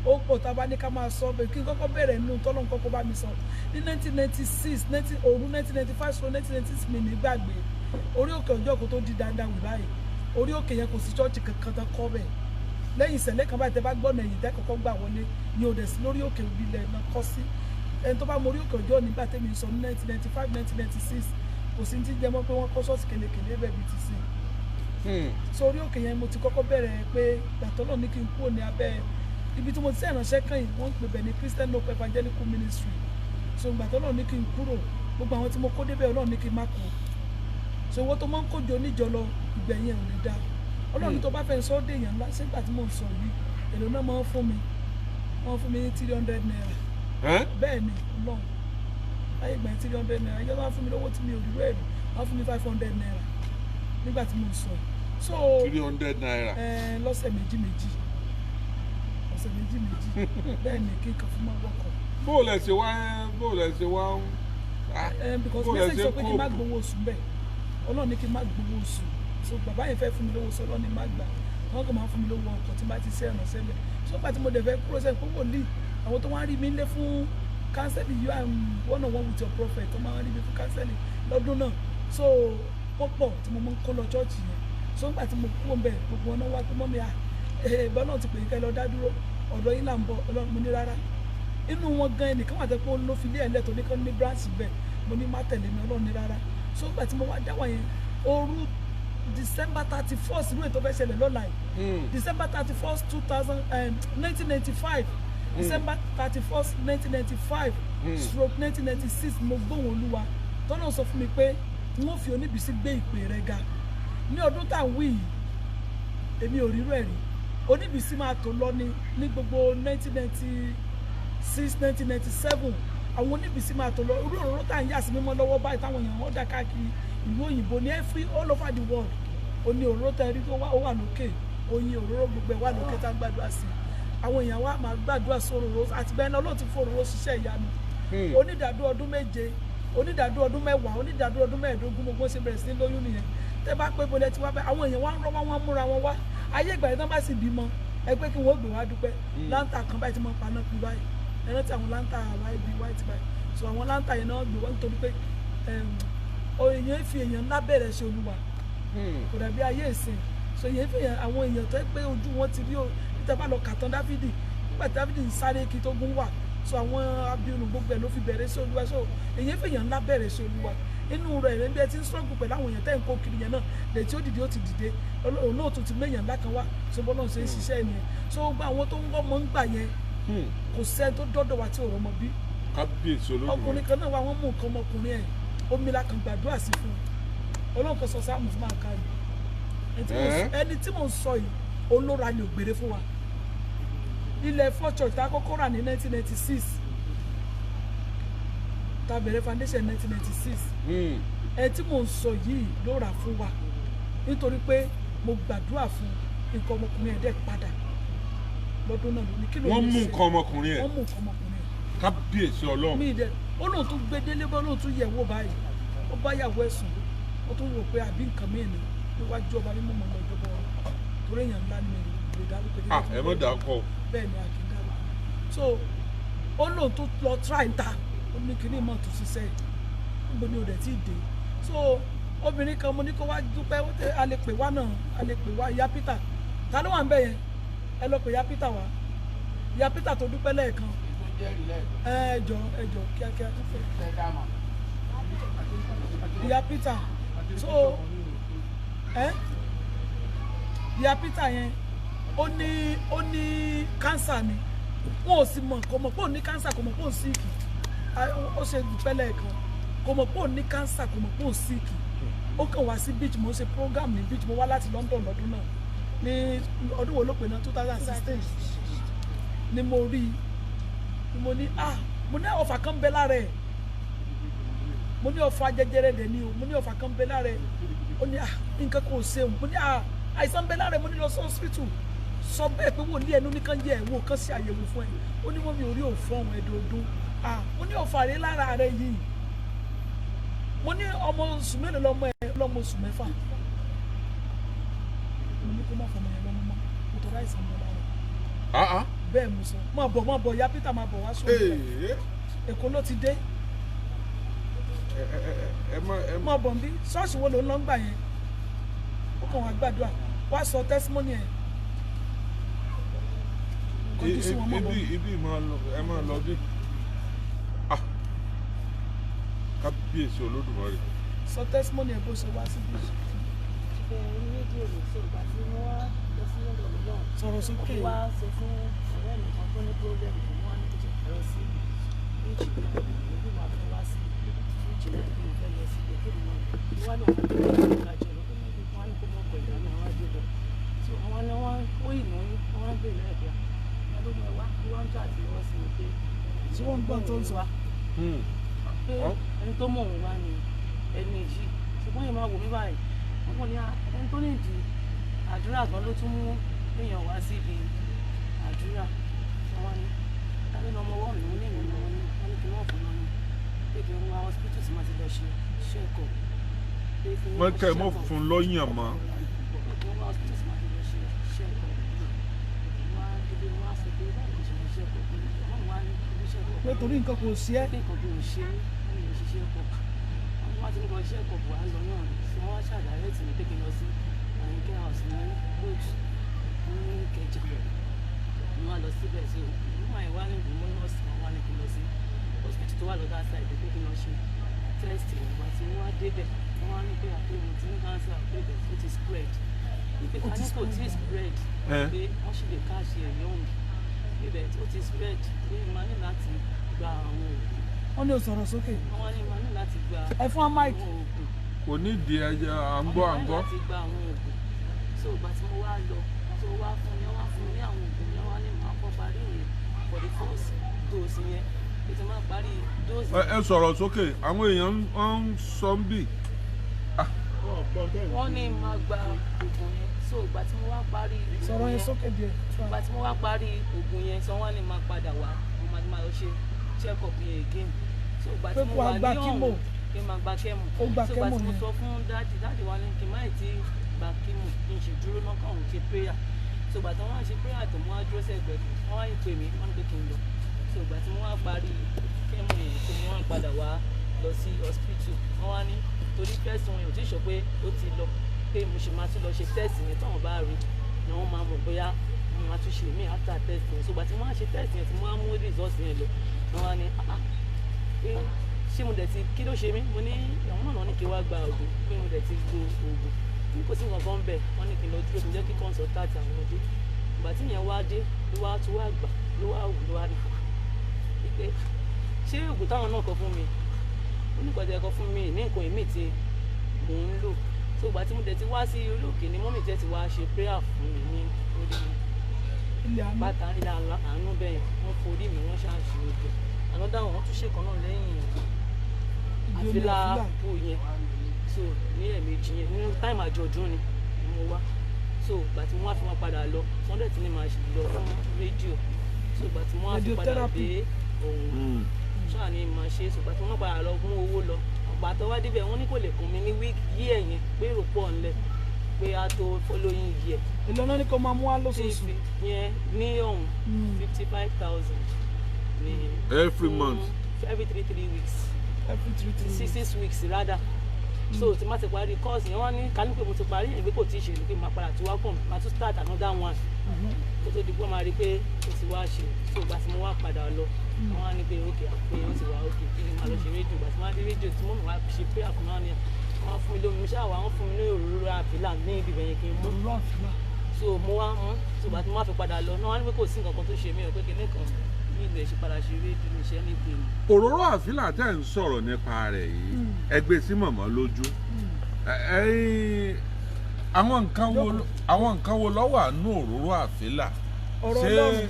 ó pọ̀ tá a bá ní ká máa sọ bẹ́ẹ̀ kí n kọ́kọ́ bẹ̀rẹ̀ nínú tọ́lọ́ nǹkan kó bá mi sọ ní 1996 òru 1995 so 1996 mi nígbàgbé orí òkè ọjọ́ kó tó di dáadáa wì báyìí orí òkè yẹn kò sí chọ́ọ̀chì kankan tó kọ́ bẹ́ẹ̀ lẹ́yìn ìṣẹ̀lẹ̀ kan báyìí tẹ́ bá gbọ́nà èyí tẹ́ kọ́kọ́ gbà wọlé ni ò dẹ̀ sí lórí òkè ìbílẹ̀ náà kọ́ sí ẹni tó bá mọ orí òkè ọjọ́ nígbà tẹ́mi sọ ní 1995 1996 kò sí ti jẹ́ mọ́ pé wọ́n kọ́ ṣọ́ọ̀ṣì kélekèlé bẹ́ẹ̀ bí ti sìn sórí òkè yẹn mo ti kọ́kọ́ bẹ̀rẹ̀ pé gbàtọ́ náà ní kí n kúrò ní abẹ́ ibi tí mo ti ṣèrànṣẹ́ kàn yìí wọ́n ń pè bẹ̀ ní Christian Hope Evangelical Ministry so gbàtọ́ náà ní kí n kúrò gbogbo àwọn tí mo kó débẹ̀ Ọlọ́run ní kí n má kú so owó tó máa ń kójọ oníjọ lọ ìgbẹ̀yìn ò ní dá Ọlọ́run tó bá fẹ́ sọ ọ́ dé èèyàn ńlá sígbà tí mò ń sọ yìí èlò náà máa ń fún mi wọ́n fún mi ní 300 naira bẹ́ẹ̀ ni Ọlọ́run láyé ìgbà 300 naira ìjọba wọ́n fún mi lówó tí mi ò rí rẹ́ẹ̀rì wọ́n fún mi 500 naira nígbà tí mò ń sọ so 300 naira lọ́sẹ̀ méjì bẹ́ẹ̀ ni kí n kàn fún máa wọkọ̀. bó lẹ ṣe wá because message sọ pé kí n má gbowó oṣù bẹ́ẹ̀ Ọlọ́run ní kí n má gbowó oṣù so bàbá yẹn fẹ́ fún mi lówó sọ Ọlọ́run ní má gbà wọ́n kàn máa fún mi lówó ọkọ̀ tí n bá ti ṣe ẹ̀ràn sẹ́lẹ̀ so pàtí mo dẹ̀ fẹ́ kúrò sẹ́yìn púpọ̀ lì àwọn tó wá rí mi lé fún kánsẹ́lì you are one on one with your prophet tó máa rí mi fún kánsẹ́lì lọ́dún náà so wọ́n pọ̀ tí mo máa ń kó lọ chọ́ọ̀chì yẹn so nígbà tí mo kúrò ń bẹ̀ gbogbo ọ̀nà wá pé mọ́ mi ìbọn náà ti pè é kẹ́ lọ dá dúró ọ̀dọ̀ yín là ń bọ̀ Ọlọ́run mo ní rárá inú wọn gan ẹnìkan wà tẹ́ pé ó ló fi lé ẹ̀lẹ́tọ̀ ní kan ní branch bẹ́ẹ̀ mo ní má tẹ̀lé mi Ọlọ́run ní rárá so nígbà tí mo wá dáwà yẹn òru December 31st ìlú ètò fẹ́ ṣẹlẹ̀ lọ́la yìí December 31st 1995 December 31st 1995 stroke 1996 mo gbóhùn Olúwa tọ́nà sọ fún mi pé wọ́n fi Oníbísí gbé ìpè rẹ̀ ga ní ọdún tá à ń wí yìí èmi ò rírú ẹ̀ rí Oníbísí máa tó lọ ní gbogbo 1996 1997 àwọn Oníbísí máa tó lọ irú òróró tá à ń yà sí mímọ́ lọ́wọ́ báyìí táwọn èèyàn wọ́n dá káàkiri ìlú òyìnbó ní all over the world oní òróró tẹ́ rí tó wà lókè oyin òróró gbogbo ẹ̀ wà lókè tá a gbàdúrà sí àwọn èèyàn wa máa gbàdúrà sí òróró àti bẹ́ẹ̀ náà Ọlọ́run ti fún òróró ṣiṣẹ́ ìyanu onídàádúró ọdún 7 onídàádúró ọdún 10 onídàádúró ọdún 15 gbogbo ṣe bẹ̀rẹ̀ sí lóyún nìyẹn tẹ́ bá pé bolẹ̀ tí wá bẹ́ àwọn èèyàn wá ń rọ́ wọn múra wọn wá ayé ìgbà yìí tán bá sì bímọ ẹgbẹ́ kí wọ́n gbé wá dúpẹ́ láńtà kan báyìí tí wọ́n paná pí báyìí ẹ̀rọ tí àwọn láńtà white báyìí so àwọn láńtà yẹn náà gbé wọ́n nítorí pé èèyàn fi èèyàn ńlá bẹ̀rẹ̀ ṣe Olúwa kò dàbí ayé ìsìn so èèyàn fi àwọn èèyàn tó pé ojú wọn ti rí o níta bá lọ kàtàn Dáfídì nígbà tí Dáfídì ń sáré kí tó gún wà so àwọn abirùn gbogbo ẹ̀ ló fi bẹ̀rẹ̀ ṣe Olúwa so èèyàn fi èèyàn ńlá bẹ̀rẹ̀ ṣe Olúwa inú rẹ̀ rẹ̀ ń bí ẹ ti ń sọ́ọ̀gù pẹ̀lú àwọn èèyàn tẹ́ ń kó kiri yẹn náà lè tí ó dìde ó ti dìde olóòtú ti méyàn ńlá kan wá so bọ́lá ń ṣe ń ṣiṣẹ́ yẹn so gbogbo àwọn tó ń gbọ́ mọ́ ń gbà yẹn kò sẹ́ni tó dọ́dọ̀ wá tí ò rọmọ bí kábíyèsí Olódùmarè ọkùnrin kan náà wá wọ́n mú nǹkan ọmọkùnrin ẹ̀ omi la kan gbàdúrà sí fún un Ọlọ́run kan sọ sáàmù fún àká yìí ẹni tí mò ń sọ yìí olóra ni ògbèrè fún wa ilẹ̀ Fort Church tá a kọ́kọ́ rà ní 1996 tá a bẹ̀rẹ̀ foundation 1996 ẹ tí mò ń sọ yìí ló rà fún wa nítorí pé mo gbàdúrà fún nǹkan ọmọkùnrin ẹ̀ dẹ́ padà lọ́dún náà ní kí ló wọ́n mú nǹkan ọmọkùnrin ẹ̀ wọ́n mú nǹkan ọmọkùnrin ẹ̀ kábíyèsí Ọlọ́run mi dẹ ó lóun tún gbé délé bọ́ lóun tún yẹ̀ wò báyìí ó bá yàwó ẹ̀sùn ó tún wò pé àbí nǹkan mìíràn níwájú ọba mímọ́ mọ́ lọ́jọ́ bọ́ torí èèyàn ńlá ni lè dárúkọ ẹ mọ̀ dàkọ bẹ́ẹ̀ ni àkì ń dárúkọ so ó lóun tún lọ try ń ta ó ní kíní mọ̀ tó ṣiṣẹ́ níbo ni ò dẹ̀ tí ì dé so obìnrin kan mo ní kó wá dúpẹ́ a lè pè wá náà a lè pè wá ìyá Peter ta ló wà ń bẹ̀ yẹn ẹ lọ pè ìyá Peter wá ìyá Peter tó dúpẹ́ lẹ́ẹ̀kan ẹjọ kíákíá tó fẹ́ ìyá Peter so ìyá Peter yẹn ó ní kánsà ni wọn ò sì mọ̀ kò mọ̀ pé òun ní kánsà kò mọ̀ pé òun síìkì ó ṣe dúpẹ́ lẹ́ẹ̀kan kò mọ̀ pé òun ní kánsà kò mọ̀ pé òun síìkì ó kàn wá sí beach mo ṣe program ní beach mo wá láti London lọ́dún náà ní ọdún wo ló pè náà 2016 ni mo rí i mo ní mo ní ọ̀fà kan bẹ lára ẹ̀ mo ní ọ̀fà jẹjẹrẹ dẹ̀ ni o mo ní ọ̀fà kan bẹ lára ẹ̀ ó ní nǹkan kò ṣe o mo ní àìsàn bẹ lára ẹ̀ mo ní lọ sí hospital sọ bẹ́ẹ̀ pé wò ní ẹnu nìkan jẹ́ ẹ̀wọ̀n kan ṣe àyẹ̀wò fún ẹ ó ní wọ́n mi ò rí òfò ọ̀hún ẹ̀dọ̀ọ̀dún mo ní ọ̀fà rẹ lára rẹ yìí mo ní ọmọ oṣù mélòó lọmọ ẹ lọmọ oṣù 6 mo ní kó má fọmọ yẹn lọ́mọ mọ́ mo tọ́ láìsàn bẹ lára bẹ́ẹ̀ mo sọ máa bọ̀ ya Peter máa bọ̀ wá sórí rẹ̀ Èkó ló ti dé máa bọ̀ bí ṣọ́ọ̀ṣì wo ló ń lọ ń gbà yẹn ó kàn wá gbàdúrà wá sọ testimony ẹ̀ kọjú sí wọn mọ̀ bọ̀ ibi ẹ máa lọ bí kábíyèsí Olódùmarè sọ testimony ẹ̀ bó ṣe wá sí bí fẹ́ orí rédíò rẹ̀ so ìgbà tí mo wá lọ sí lọ́dọ̀ mi náà. Sọ̀rọ̀ sókè. Mo wá sọ fún ọ̀rẹ́ mi kan tó ní problem tó wọ́n á ní kó jẹ́ ẹ̀rọ sí bíríjì náà níbi wàá fẹ́ wá sí bíríjì náà bí mo fẹ́ lọ sí ìgbẹ́kẹ̀lé náà. Mo wá ní àwọn ìgbẹ́kẹ̀lé náà kájọ lọ́dọ̀ náà bí wọ́n á ní kó mọ̀ pẹ̀lú àná àwọn àjọyọ̀. So àwọn ni wọ́n ó ìnáwó wọ́n ń bèèrè ẹ̀bíà. Ẹ̀rọ mi wá bí wọ́n ń jà sí wọ́n sí mi pé tí wọ́n ń gbọ́n tó ń sọ. pé ẹni tó mọ̀ òun wá ní ẹni yìí ṣùgbọ́n yẹn máa wò mí báyìí wọ́n kàn ní ẹni tó ní ìdí àdúrà gan ló tún mú èèyàn wá síbi àdúrà wọn ni tàbí ọmọ ọwọ́ mi ní ìlú wọn ni wọ́n ní kí wọ́n fún wọn ní pé kí wọ́n wá hospital tí wọ́n ti lọ ṣe ṣẹ́ẹ̀kọ̀ pé kí wọ́n kẹ́ mọ́ fún lọ́yàn mọ́. pé kí wọ́n wá hospital tí wọ́n ti lọ ṣe ṣẹ́ẹ̀kọ̀ wọ́n á délé wọ́n á sọ pé báwo ló ṣe lọ ṣẹ́ẹ̀kọ̀ pé wọ́n wá ní ibi ṣẹ́ẹ̀kọ̀ pé torí nǹkan kò sí ẹ́. pé nǹkan bí ò ṣe ní ìlú ṣiṣẹ́ kọ̀ wọ́n wá ti ní kọ́ ṣẹ́ẹ̀kọ̀ bù á lọ náà tí wọ́n wá ṣàdáyé tì mí pé kí n lọ sí àyíké house ní lóòtù ní Ìkẹjà ni wọ́n lọ síbẹ̀ sí ìwọ̀n àìwá ní ìlú nọ́ọ̀sì wọn wá ní kí n lọ sí hospital tó wà lọ́dọ̀ àṣà ìdè pé kí n lọ ṣe test ìwà tí wọ́n wá débẹ̀ wọ́n wá ní pé àpéwọ̀n tí ní cancer àpéwọ̀n ó ti spread wípé ká ní kò tí spread pé wọ́n sì lè káàṣì ẹ̀ yọ̀hún ibẹ̀ ó ti spread pé máa ní láti gba àwọn oògùn. Wọ́n ní o sọ̀rọ̀ sókè. wọ́n wá ní máa ní láti gba Ẹ fún wa mic. àwọn oògùn. kò ní di ẹja à ń gbọ́ à ń gbọ́. láti gba àwọn oògùn so ìgbà tí mo wá lọ tó wá fún mi ní àwọn oògùn yẹn wá ní màá kọ́ parí yẹn for the first dose yẹn bí ti máa parí dose. ẹ sọ̀rọ̀ sókè àwọn èèyàn ń sọ ń bì. wọ́n ní máa gba oògùn yẹn so ìgbà tí mo wá parí Sọ̀rọ̀ yẹn sókè díẹ̀. ìgbà tí mo wá parí oògùn yẹn so wọ́n ní máa padà wá mo máa lọ ṣe check up yẹn again so ìgbà tí mo wà ní ọ̀hún kí n máa gba kẹ́mù Ó gba so ìgbà kẹ́mù tí mo yẹn. sọ fún dáàdì wa ní kí n má ì tí gba kẹ́mù kí n ṣe dúró náà káwọn ṣe prayer so ìgbà tí wọ́n wá ṣe prayer tó mo wá dúró sẹ́gbẹ̀ẹ́ wọ́n wá pè mí wọ́n ní pé kí n lọ so ìgbà tí mo wá parí kẹ́mù yẹn tó mo wá padà wá lọ sí hospital wọ́n wá ní torí first wọn yóò tí ì sọ pé ó ti lọ pé mo ṣe máa tún lọ ṣe test yẹn táwọn bá rí ni wọ́n máa mọ̀ bóyá mo máa tún ṣe mí after test yẹn so ìgbà tí mo wá ṣe test yẹn tí mo wá mú result yẹn lọ wọ́n wá ní pé ṣé mo dẹ̀ ti kí ló ṣe mí mo ní àwọn náà ní kí wá gba oògùn pé mo dẹ̀ ti gbo oògùn tí kò sí nǹkan bẹ́ẹ̀ wọ́n ní kí n lọ dúró kí n jẹ́ kí consultant àwọn ọdẹ ìgbà tí yẹn wá dé ló wá tún wá gbà ló wá wù ló wá ní pé ṣé oògùn táwọn náà kọ fún mi ó ní kọjá ẹ̀kọ́ fún mi ní nǹkan èmi tí mò ń lò so ìgbà tí mo dẹ̀ ti wá sí orí òkè ni mọ́mì tẹ́ ti wá ṣe prayer fún mi ní orí bàtà ilé àánú bẹ́ẹ̀ wọ́n forí mi wọ́n ṣàṣì òjò ànádà wọn tún ṣèkan náà lẹ́yìn àfílàpò yẹn so ní ẹ̀ẹ̀mejì yẹn nínú táìmù àjọ̀dún ni mo wá so ìgbà tí mo wá fi wọn padà lọ sunday tí ni màá ṣe lọ fún rédíò so ìgbà tí mo wá fi padà dé òun ṣáà ni màá ṣe so ìgbà tí wọ́n padà lọ fún owó lọ ọgbà tó wá débẹ̀ wọ́n ní kò lè kún mi ní wíìkì yí ẹ̀yìn pé èrò pọ̀ ńlẹ̀ pé a tó following year. Èlò náà ni kò máa mú wá lóṣooṣù. yẹn ní ọ̀hún 55,000 ní every month. every 3 weeks. Every 3 6 weeks rather. So tí má ti parí course yẹn wọ́n ní ká ní pé mo ti parí yẹn pé kò tí ì ṣe ni pé màá padà tí wá pọ̀ màá tún start another one. Kó tó di pé máa rí pé ó ti wá ṣe so ìgbà tí mo wá padà lọ wọ́n á ní pé ókè àpé ó ti wá ókè kí ni màá lọ ṣe rédíò ìgbà tí wọ́n á dé rédíò tí mo wá ṣe pé àkùnrin wọn ni wọ́n fún mi lómi ṣáà wọ́n fún mi ní òróró àfìlà ní ibi ìbẹ̀yẹn kí n mú. Òróró àfìlà. So mo wá mú so ìgbà tí mo wá fi padà lọ náà wọ́n á ní pé kò sí nǹkan kan tó ṣe mí ò pé kinní kan ní ilẹ̀ ṣe padà ṣe rédíò ní iṣẹ́ ní ìpinnu. òróró àfílà tẹ́ ń sọ̀rọ̀ nípa rẹ̀ yìí ẹgbẹ́ sí mọ̀mọ́ lójú àwọn nǹkan wo ló wà nínú òróró àfílà ṣé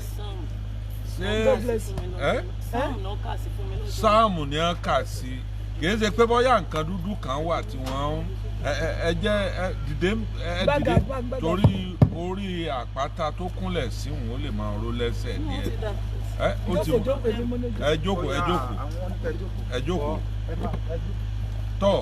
sáàmù ni wọ́n kà sí kì í ṣe pé bóyá nǹkan dúdú kan wà tí wọ́n ẹ jẹ́ dìde torí orí àpáta tó kúnlẹ̀ sí òun ó lè máa ró lẹ́sẹ̀ díẹ̀ ẹ jókòó tọ́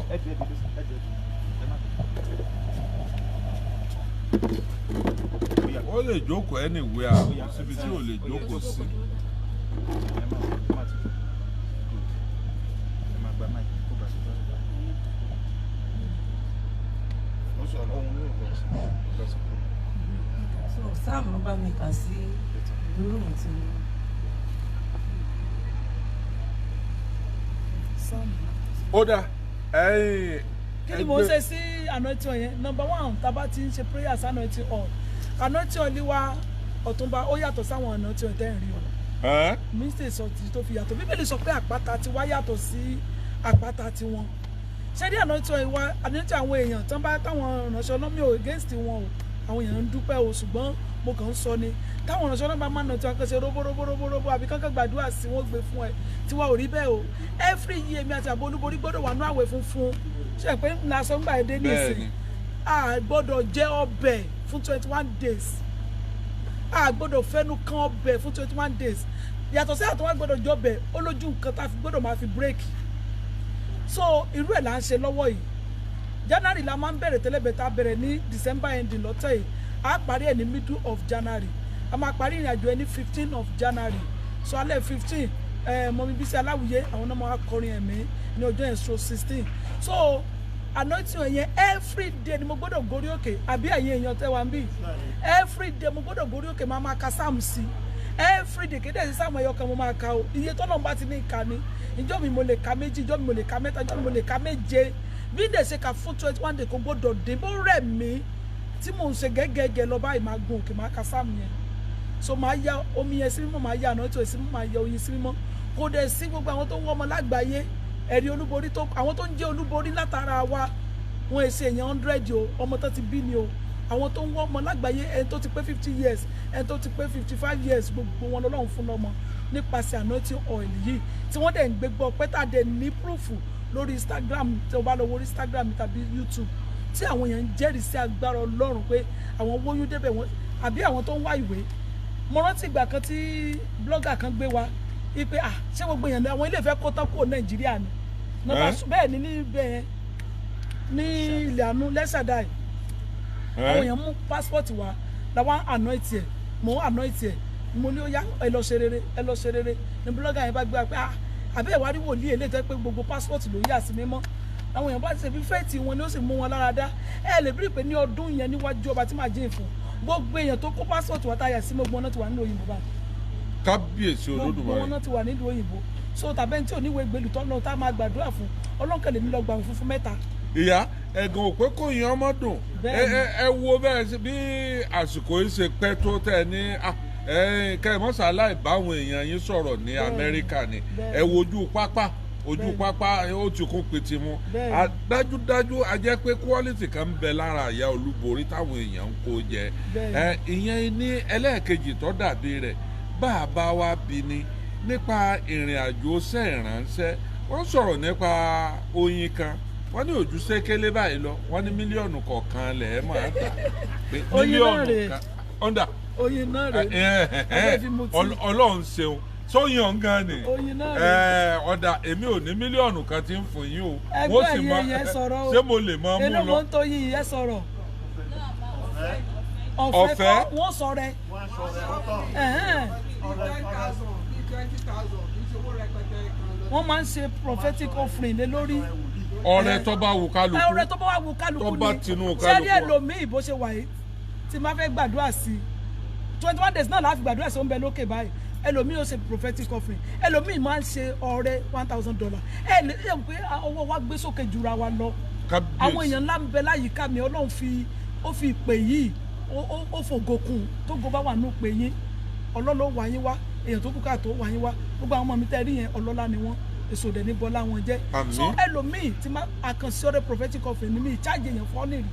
ó lè jókòó anywhere síbi tí ò lè jókòó sí. So Sam ló bá mi kà sí ìlú mi tí mo. ó dà kí ni mo ń ṣe sí anointing yẹn? Number one, tá bá ti ń ṣe prayers anointing oil. Anointing oil wa Ọ̀túnba ó yàtọ̀ sáwọn anointing oil tẹ́ ń rí o. Mínísítì sọ ti tó fi yàtọ̀. Bíbélì sọ pé àpáta ti wá yàtọ̀ sí àpáta tiwọn. Ṣé ní anointing oil wa anointing àwọn èèyàn tán bá táwọn ìránṣẹ́ ọlọ́mí ò against wọn o. Àwọn èèyàn ń dúpẹ́ o ṣùgbọ́n mo kàn ń sọ ni táwọn ìránṣẹ́ ọlọ́mí bá máa nà tí wọ́n kàn ṣe róbóróbóróbó àbí kankan gbàdúrà sí wọ́n gbé fún ẹ tí wọ́n ò rí bẹ́ẹ̀ o. Every year mi àti àbọ̀ olúborí gbọ́dọ̀ wà ní àwẹ̀ funfun. Ṣé pé lásán gbà èdè nísìnyí? A gbọ́dọ̀ jẹ ọbẹ̀ fún 21 days. A gbọ́dọ̀ fẹ́nu kan ọbẹ̀ fún 21 days. Yàtọ̀ sí àtọwá gbọ́dọ̀ jẹ ọbẹ̀ ó lójú nǹkan tá a fi gbọ́dọ̀ máa fi break. So irú ẹ̀ là ń ṣe lọ́wọ́ yìí. January la máa ń bẹ̀rẹ̀ tẹ́lẹ̀ tá a bẹ̀rẹ̀ ní December ending lọ́tẹ̀ yìí. A parí ẹ̀ ní middle of January. A máa parí ìrìn àjò ẹ̀ ní 15 of January. So alẹ́ 15 mọ̀mí Bísí Aláwìyé àwọn náà máa kọrin ẹ̀mí ní ọjọ́ yẹn so 16. So anointing yẹn every day ni mo gbọ́dọ̀ gorí òkè àbí ẹ̀yin èèyàn tẹ́ wá ń bì. Every day mo gbọ́dọ̀ gorí òkè máa ka sáàmù sí. Every day kéde sí sáàmù ẹyọ kan mo máa ka o. Iye tọ́lọ́ bá ti ní ìka ni. Ìjọ́ mi mo lè ka méjì, ìjọ́ mi mo lè ka mẹ́ta, ìjọ́ mi mo lè ka méje. Bí ìdè ṣe ka fún 21 days kò gbọ́dọ̀ dé bó rẹ̀ mí tí mò ń ṣe gẹ́gẹ́gẹ́ lọ báyìí máa gun òkè máa ka sáàmù yẹn. So máa ya omi yẹn sí mímọ́, máa ya anointing sí mímọ́, máa ya oyin sí mímọ́. Kò dẹ̀ sí gbogbo àwọn tó ń wọ́ ọmọ lágbàáyé ẹ̀rí olúborí tó àwọn tó ń jẹ́ olúborí látara wa wọn èsì èèyàn 100 o ọmọ tó ti bí ni o àwọn tó ń wọ́ ọmọ lágbàáyé ẹni tó ti pé 50 years ẹni tó ti pé 55 years gbogbo wọn lọ́lọ́run fún lọ́mọ nípasẹ̀ anointing oil yìí tí wọ́n dẹ̀ ń gbé gbọ́ pé tàdé ní proof lórí Instagram tí o bá lọ wo Instagram tàbí YouTube tí àwọn èèyàn ń jẹ́rìí sí agbára Ọlọ́run pé àwọn wóyún débẹ̀ wọn àbí àwọn tó ń wá ìwé. Mo rántí ìgbà kan tí blogger kan gbé wa ipe ṣé gbogbo èèyàn àwọn ilé ìfẹ́ kó tán kúrò Nàìjíríà ni bẹ́ẹ̀ ni níbẹ̀ yẹn ní ilẹ̀ àánú lẹ́sàdáì àwọn èèyàn mú passport wa làwọn anoint ẹ̀ mò ń anoint ẹ̀ mo ní ó yá ẹ lọ ṣe rere ní blogger yẹn bá gbé wa pé àbẹ́ ìwárí wòlíì èlé tẹ́ pé gbogbo passport ló yà sí mímọ́ àwọn èèyàn bá ti ṣe bí fẹ́ẹ̀tì wọn ni ó sì mú wọn lára dá ẹ lè bí pé ní ọdún yẹn níwájú ọba tí màá jẹ́ ìfún gbogbo èèyàn tó kó passport wa táyà sí gbogbo wọn náà ti wà nílùú òyìnbó báyìí. Kábíyèsí Olódùmarè. gbogbo wọn náà ti wà nílùú òyìnbó so tàbẹ́ tí oníwèé gbèlú tọ́lọ́ tá a máa gbàdúrà fún ọlọ́nkẹ̀lẹ̀ mi lọ gbà fún 3. Ìyá ẹ̀gàn òpé kò yan ọmọ dùn ẹ wo bẹ́ẹ̀ bí àsìkò yìí ṣe pẹ́ tó tẹ̀ ní kẹ́mọ́sálà ìbáwọn èèyàn yín sọ̀rọ̀ ní Amẹ́ríkà ni ẹ wo ojú pápá ó ti kún pété mu dájúdájú a jẹ́ pé quality kan ń bẹ lára àyà olúborí táwọn èèyàn ń kó jẹ ìyẹn ní ẹlẹ́ẹ̀kejì tó dàbí rẹ̀ bàbá wa bí ni nípa ìrìn àjò sẹ́ẹ̀ránṣẹ́ wọ́n sọ̀rọ̀ nípa oyin kan wọ́n ní ojú sékélé báyìí lọ wọ́n ní mílíọ̀nù kọ̀ọ̀kan lẹ̀ ẹ́ máa gbà pé mílíọ̀nù kan ọ̀ndà oyin náà rè Ọlọ́run ṣeun sóyin ọ̀ngàn ni ọ̀dà èmi ò ní mílíọ̀nù kan tí ń fún yín o wọ́n sì mọ ṣé mo lè mọ mú lọ. inú mo ń tó yin ìyẹn sọ̀rọ̀ ọ̀fẹ́ wọ́n sọ rẹ̀. wọ́n máa ń ṣe prophetic offering lé lórí. ọrẹ tó bá wù kálukú ọrẹ tó bá wù kálukú ni tó bá tinú kálukú. sẹ́rí ẹlòmíì bó ṣe wà yìí tí máa fẹ́ gbàdúrà sí 21 days náà láti gbàdúrà sí ó ń bẹ lókè báyìí ẹlòmíì ó ṣe prophetic offering ẹlòmíì máa ń ṣe ọrẹ $1,000 ẹ lè ṣe pé ọwọ́ wa gbé sókè jura wa lọ àwọn èèyàn ńlá ń bẹ láyìíká mi Ọlọ́run ó fi ìpè yìí ó fògokùn tó go bá wà ní ìpè yín ọlọ́lọ́ wà yín wá èèyàn tó kú ká tó wà yín wá gbogbo àwọn ọmọ mi tẹ́ rí yẹn ọlọ́lá ni wọ́n èso dẹ̀ ní bọ́lá wọn jẹ́ so ẹlòmíì tí máa àkànṣe ọrẹ prophetic offering ni mi ìcháàjì èèyàn fún ọ́nì rí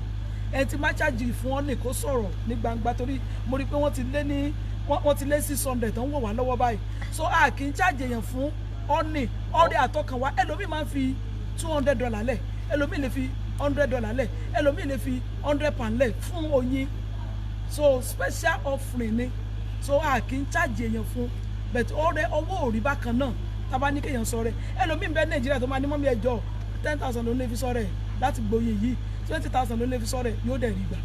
ẹni tí máa ṣáàjì fún ọ́nì kó sọ̀rọ̀ ní gbangba torí mo rí i pé wọ́n ti lé 600 tó ń wò wá lọ́wọ́ báyìí so a kì í ṣáàjì èèyàn fún ọ́nì ọrẹ àtọkànwá ẹlòmíì máa ń fi $200 lẹ̀ ẹlòmíì lè fi $100 lẹ̀ ẹlòmíì lè fi £100 lẹ̀ fún oyin so special offering ni so a kì í ṣáàjì èèyàn fún but ọrẹ owó òrí bákan náà tábà ní kéèyàn sọ rẹ ẹlòmíì bẹ Nàìjíríà tó máa ní mọ́mí ẹjọ́ 10,000 ló lè fi sọ rẹ láti gbóyin yìí 20,000 ló lè fi sọ rẹ yóò dẹ̀ rí gbà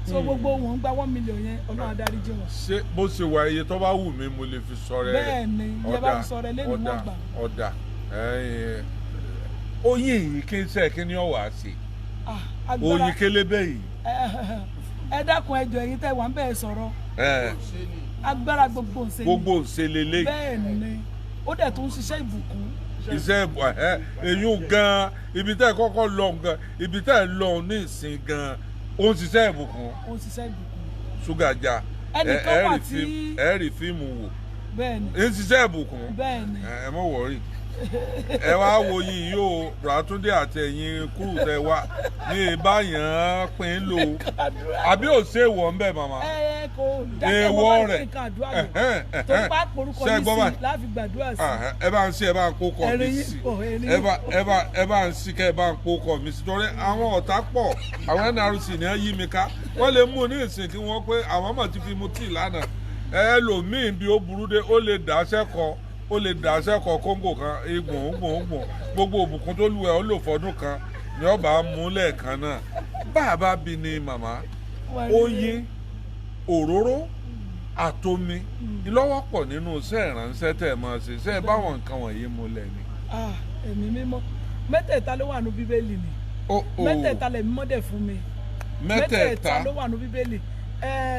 so gbogbo wọn ń gba 1 million yẹn Ọlọ́run adarí jẹ́ wọn. ṣé bó ṣe wà iye tó bá wù mí mo lè fi sọ rẹ bẹ́ẹ̀ ni iye bá fi sọ rẹ lẹ́nu wọn gbà. ọ̀dà oyin yìí kí n sẹ́ kí ni ọ̀ wá sí oyin kélébé yìí. ẹ dákun ẹjọ ẹ̀yin tẹ́ wà ń bẹ́ẹ̀ sọ̀rọ̀ agbára gbogbo ǹṣe gbogbo ǹṣe lélẹ̀ bẹ́ẹ̀ ni ó dẹ̀ tó ń ṣiṣẹ́ ìbùkún iṣẹ́ èyún gan ibi tẹ́ ẹ kọ́kọ́ lọ gan ibi tẹ́ ẹ lọ ní ìsìn gan ó ń ṣiṣẹ́ ìbùkún. ó ń ṣiṣẹ́ ìbùkún. ṣúgà já ẹ rí fíìmù wò. bẹ́ẹ̀ni. ń ṣiṣẹ́ ìbùkún. bẹ́ẹ̀ni. ẹ mọ̀ wọ́rì ẹ wá wo yìí yóò Ràtúndé àtẹ̀yìn kúrú tẹ wá ní ìbáyàn pín lò àbí ò ṣe wọ̀ ń bẹ̀ màmá. kò dákẹ́ wọ́n bá nǹkan àdúrà lò tó bá porúkọ yìí sí láfi gbàdúrà sí. ẹ bá ń ṣe ẹ bá ń kó kọ mi sí ẹ bá ń ṣí kẹ ẹ bá ń kó kọ mi sí torí àwọn ọ̀tá pọ̀ àwọn NRC ní yí mi ká wọ́n lè mú ní ìsìn kí wọ́n pé àwọn ọmọ ti fi mu tíì lánàá ẹlòmíì bí ó burú dé ó lè dá sẹ́kọ̀ọ́ ó lè dá sẹ́kọ̀ọ́ kóńgò kan egbòn gbogbo òbùkún tó lù ẹ́ ó lò fọdún kan ni ọba mú lẹ́ẹ̀kan náà bàbá bí ni màmá oyin òróró àtomi ìlọ́wọ́ pọ̀ nínú iṣẹ́ ìránṣẹ́ tẹ̀ máa ṣe iṣẹ́ báwọn nǹkan wọ̀nyí múlẹ̀ ni. ẹ̀mí mímọ́ mẹ́tẹ̀ẹ̀ta ló wà ní bíbélì ni mẹ́tẹ̀ẹ̀ta lẹ̀mí mọ́ dẹ̀ fún mi mẹ́tẹ̀ẹ̀ta ló wà ní bíbélì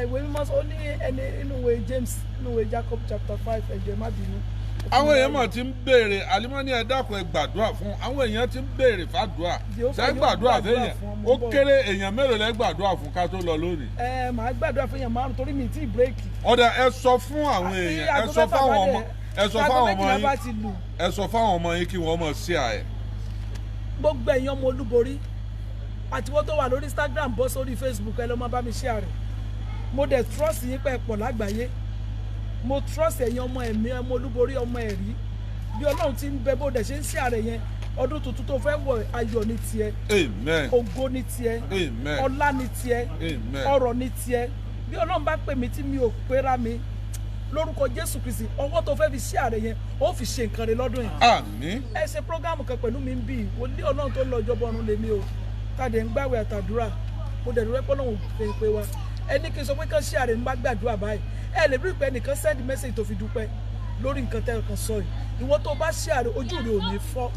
ìwé mímọ́ ó ní ẹni inú ìwé James inú ìwé Jacob chapter 5 ẹ̀jẹ̀ má bínú. àwọn èèyàn mà ti ń béèrè alimọ́ni ẹ dákun ẹ gbàdúrà fún àwọn èèyàn ti ń béèrè fàdúrà ṣe gbàdúrà fẹ́yàn ó kéré èèyàn mélòó lẹ́ gbàdúrà fún ká tó lọ lónìí. màá gbàdúrà fún èèyàn márùn torí mi tí ì bírèkì. ọ̀dà ẹ sọ fún àwọn èèyàn ẹ sọ fáwọn ọmọ yín ẹ sọ fáwọn ọmọ yín kí wọ́n mọ̀ sí àyẹ̀. gbogbo èèyàn ọmọ Olúborí àtiwọ́ tó wà lórí Instagram bọ́ sórí Facebook ẹ lọ́ máa bá mi share rẹ̀ mo dẹ̀ trust yín pẹ́ pọ̀ lágbàáyé mo trust ẹ̀yin ọmọ ẹ̀mí ọmọ Olúborí ọmọ ẹ̀rí bí Ọlọ́run ti ń bẹ bó dẹ̀ ṣe ń ṣe ààrẹ yẹn ọdún tuntun tó fẹ́ wọ̀ ayọ̀ ní tiẹ̀ ògo ní tiẹ̀ ọlá ní tiẹ̀ ọrọ̀ ní tiẹ̀ bí Ọlọ́run bá pè mí tí mi ò pera mi lórúkọ Jésù Kristi ọwọ́ tó fẹ́ fi ṣe ààrẹ yẹn ó fi ṣe nǹkan rẹ̀ lọ́dún yìí. àmín. ẹ ṣe prógámù kan pẹ̀lú mi ń bì wòlíì Ọlọ́run tó lọ ìjọba ọ̀run lèmi o tàdé ń gbàwé àtàdúrà mo dẹ̀ dúró pé Ọlọ́run fẹ́ pé wa ẹni kì í sọ pé kán ṣe ààrẹ ń bá gbàdúrà báyìí ẹ lè rí pé ẹnìkan send message tó fi dúpẹ́ lórí nǹkan tẹ́ kan sọ yìí ìwọ tó bá ṣe ààrẹ ojú rẹ ò ní fọ́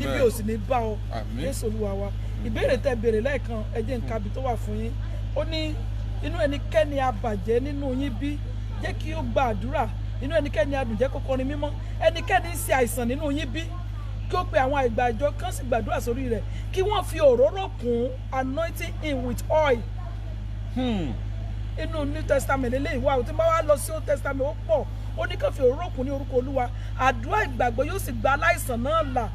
ibi ò sì ní bá ọ Jésù Olúwa wa ìbéèrè tẹ́ béèrè lẹ́ẹ̀kan ẹ jẹ́ nǹkan àbí tó wà fún yín ó ní inú ẹnikẹ́ni abàjẹ́ nínú yín bí jẹ́ kí ó gba àdúrà inú ẹnikẹ́ni adùn jẹ́ kó kọrin mímọ́ ẹnikẹ́ni ń ṣe àìsàn nínú yín bí kí ó pe àwọn àgbà àjọ kan sì gbàdúrà sórí rẹ̀ kí wọ́n fi òróró kún anointing him with oil. Inú New Testament eléyìí wà tí bá wá lọ sí Old Testament ó pọ̀ ó ní kàn fi òróró kún ní orúkọ Olúwa àdúrà ìgbàgbọ́ yóò sì gba aláìsàn náà là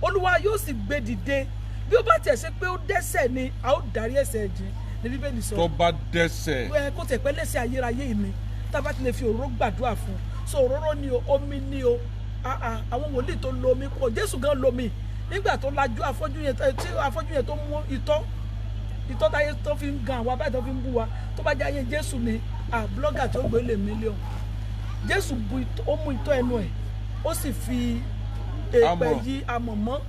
Olúwa yóò sì gbé dìde bí ó bá tiẹ̀ ṣe pé ó dẹ́ṣẹ̀ ni a ó dárí ẹ̀ṣẹ̀ jìn ní Bíbélì sọ. tó bá dẹ́ṣẹ̀. kó tẹ̀ pẹ́ lẹ́ṣẹ̀ ayérayé yìí ni tá a bá ti lè fi òróró gbàdúrà fún so òróró ni o omi ni o àwọn wòlíì tó lo omi pọ̀ Jésù gan lo omi nígbà tó lajú afọ́jú yẹn tó mú ìtọ́ táyé tó fi ń gan àwọn abáyé tó fi ń bú wa tó bá jẹ́ ayé Jésù ni blọ́gà tó gbé lè mílíọ̀nù Jésù ó mú ìtọ́ ẹnu ẹ̀ ó sì fi èèpẹ̀ yí amọ̀ mọ́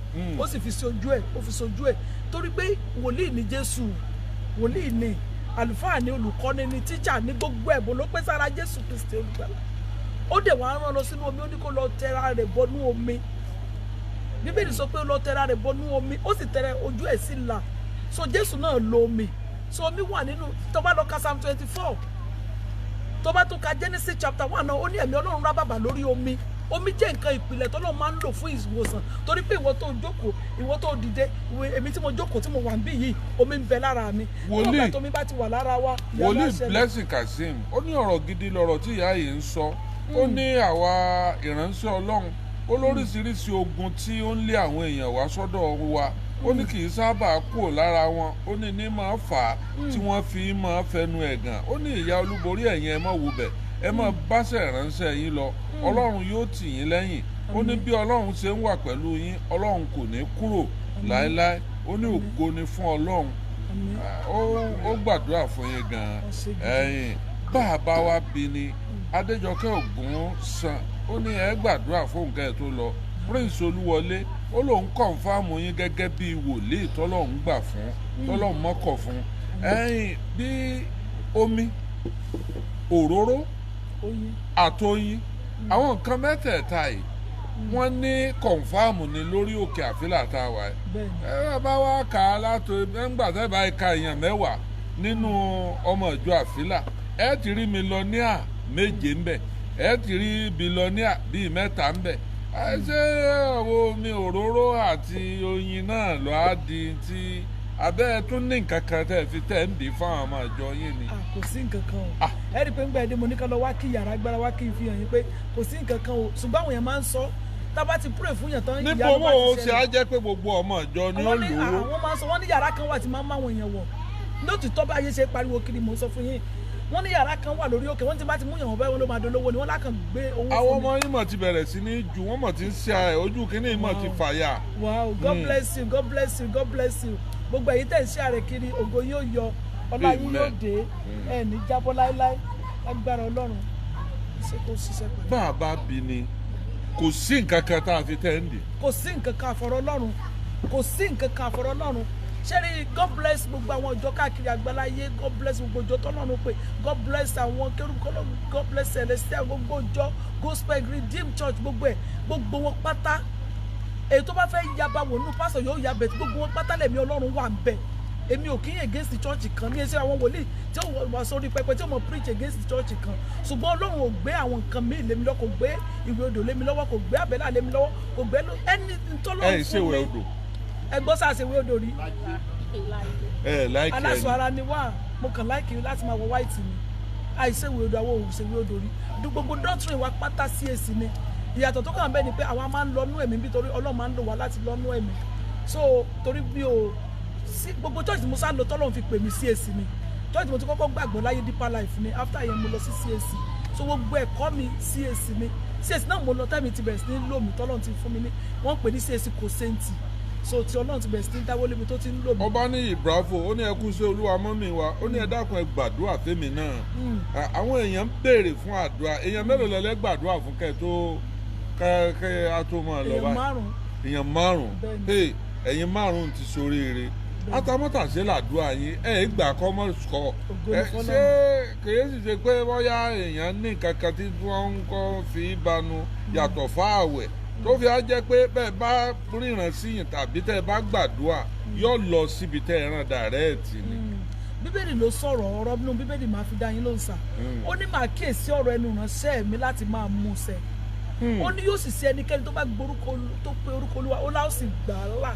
ó sì fi sojú ẹ̀ ó fi sojú ẹ̀ torí pé wòlíì ni Jésù wòlíì ni àlùfáà ni olùkọ́ni ni tíjà ní gbogbo ẹ̀bùn ló pé sára Jésù Kristi olùgbàlà ó dẹ̀ wá rán lọ sínú omi ó ní kó lọ tẹra rẹ̀ bọnú omi Bíbélì sọ pé ó lọ tẹra rẹ̀ bọnú omi ó sì tẹrẹ ojú ẹ̀ sí là so Jésù náà lo omi so omi wà nínú tó bá lọ ka Psalm 24 tó bá tó ka Genesis chapter 1 náà ó ní ẹ̀mí Ọlọ́run rá bàbà lórí omi omi jẹ́ nǹkan ìpìlẹ̀ tó lọ́ọ́ máa ń lò fún ìwòsàn torí pé ìwọ tó jókòó ìwọ tó dìde èmi tí mo jókòó tí mo wà ń bí yìí omi ń bẹ lára mi wòlíì tómi bá ti wà lára wa. wòlíì Blessing Kazeem ó ní ọ̀rọ̀ gidi lọ̀rọ̀ tí ìyá yìí ń sọ ó ní àwa ìránṣẹ́ Ọlọ́run ó lóríṣiríṣi ogun tí ó ń lé àwọn èèyàn wá sọ́dọ̀ wa ó ní kì í sábà kúrò lára wọn ó ní ní máa fà á tí wọ́n fi máa fẹnu ẹ̀gàn ó ní ìyá Olúborí ẹ̀yin ẹ má wo bẹ̀ ẹ má báṣẹ̀ ránṣẹ́ yín lọ Ọlọ́run yóò tì yín lẹ́yìn ó ní bí Ọlọ́run ṣe ń wà pẹ̀lú yín Ọlọ́run kò ní kúrò láéláé ó ní ògo ni fún Ọlọ́run ó gbàdúrà fún yín gan-an ẹ̀yin bàbá wa bí ni Adéjọkẹ́ Ògúnsan ó ní ẹ gbàdúrà fún nǹkan ẹ̀ tó lọ Prince Olúwọlé ó lóun kọ̀ǹfàmù yín gẹ́gẹ́ bí wòlíì tọ́lọ́hún gbà fún tọ́lọ́hún mọ́kọ̀ fún ẹ̀yin bí omi òróró àtoyin àwọn nǹkan mẹ́tẹ̀ẹ̀ta yìí wọ́n ní kọ̀ǹfàmù ni lórí òkè àfílà tá a wà ẹ bá wá kà á látò nígbà tẹ́ bá ka èèyàn mẹ́wàá nínú ọmọ ìjọ àfílà ẹ ti rí mílíọ̀nìà méje ń bẹ ẹ ti rí bílíọ̀nìà bíi mẹ́ta ń bẹ ṣé àwọn omi òróró àti oyin náà ló á di tí abẹ́ tún ní nǹkan kan tẹ́ fi tẹ́ ń dì fún àwọn ọmọ ìjọ yín ni. kò sí nǹkan kan o ẹ rí i pé ń gbà ẹdín mo ní ká lọ wá kí yàrá agbára wá kí n fi hàn yín pé kò sí nǹkan kan o ṣùgbọ́n àwọn èèyàn máa ń sọ tá a bá ti pray fún yàn tán ìyá ló bá níbo ti ṣe á jẹ́ pé gbogbo ọmọ ìjọ ni ó lò ó. àwọn máa ń sọ wọ́n ní yàrá kan wà tí máa ń máwọn èèyàn wọ̀ lótìtọ́ bá yé ṣe pariwo kiri mò ń sọ fún yín wọ́n ní yàrá kan wà lórí òkè wọ́n ti bá ti mú yàn wọ́n bẹ́ẹ̀ wọ́n ló máa dolówó ni wọ́n lákàn gbé owó fún mi. àwọn ọmọ yín mọ̀ ti bẹ̀rẹ̀ sí ní ju wọ́n mọ̀ ti ń ṣe ojú kínní mọ̀ ti fàyà. wow God bless you God bless you God bless you gbogbo èyí tẹ̀ ń ṣe àrẹ kiri ògo yóò yọ ọlá yín yóò dé ẹ̀ ní jábọ́ láéláé agbára ọlọ́run ṣe kó ṣiṣẹ́ pẹ̀lú. bá a bá bí ni kò sí nǹkan kan tá a fi tẹ́ ń dì. kò sí nǹkan kan àfọ̀rọ̀ ọlọ́run kò sí nǹkan kan àfọ̀rọ̀ ọlọ́run ṣẹ́rí God bless gbogbo àwọn ìjọ káàkiri àgbáláyé God bless gbogbo ìjọ tọ́lọ́run pé God bless àwọn kérúkọ́lọ́ God bless celestial gbogbo ìjọ gospel redeemed church gbogbo wọn pátá èyí tó bá fẹ́ yaba wò nínú pásọ̀ yóò yabẹ̀ tí gbogbo wọn pátá lẹ̀mí ọlọ́run wà ń bẹ̀ èmi ò kí ń against the church kan ní ẹsẹ̀ àwọn wòlíì tí ó wà sórí pẹpẹ tí ó mọ̀ preach against the church kan ṣùgbọ́n ọlọ́run ò gbé àwọn nǹkan míì lémi lọ́wọ́ kò gbé ìwé odò lémi lọ́wọ́ kò gbé àbẹ́là lémi lọ́wọ́ kò gbé ẹni tọ́lọ́run fún mi ẹgbọ́n sàṣewé odò rí aláṣọ ara ni wà mo kàn láìkiri láti máa wọ white ni àìṣèwé odò àwọn òṣèwé odò rí gbogbo doctrine wa pátá CAC ni ìyàtọ̀ tó kàn bẹ́ẹ̀ ni pé àwa máa ń lọ́nú ẹ̀mí nítorí Ọlọ́run máa ń lò wá láti lọ́nú ẹ̀mí so torí bí o sí gbogbo church mo sá lọ tọ́lọ́run fi pè mí CAC ni church mo ti kọ́kọ́ gbàgbọ́ láyé Deeper Life ni after yẹn mo lọ sí CAC so gbogbo ẹ̀kọ́ mi CAC ni CAC náà mo lọ tẹ́mi ti bẹ̀rẹ̀ sí ní lò mí tọ́lọ́run ti fún mi ní wọ́n pè ní CAC Kòsẹ́ǹtì so tí Ọlọ́run ti bẹ̀rẹ̀ sí ní dáwọ́ lébi tó ti ń lò mí. ọba ní Bravo ó ní ẹ kú sí Olúwa mọ́mì wa ó ní ẹ dákun ẹ gbàdúrà fẹ́mi náà àwọn èèyàn ń béèrè fún àdúrà èèyàn mélòó lẹ gbàdúrà fún kẹ́ tó kẹ́ a tó máa lọ báyìí èèyàn márùn ẹ̀yin márùn ti ṣoríire atamọ́tàṣe làdúrà yín gbà kọ́mọ́ sọ ṣé kìí sì ṣe pé bóyá èèyàn ní kankan tí wọ́n ń kọ́ fi banu yàtọ̀ fáàwẹ̀ tó fi á jẹ́ pé bẹ́ẹ̀ bá ríran síyìn tàbí tẹ́ ẹ bá gbàdúrà yóò lọ síbi tẹ́ ẹ ràn dàrẹ́ẹ̀tì ni. bíbélì ló sọ̀rọ̀ ọ̀rọ̀ nínú bíbélì máa fi dá yín lóhùn sá ó ní máa kíyèsí ọ̀rọ̀ ẹnu ìránṣẹ́ mi láti máa mú ṣẹ ó ní yóò sì sí ẹnikẹ́ni tó bá gborúkọ tó pe orúkọ Olúwa ó láò sì gbà á là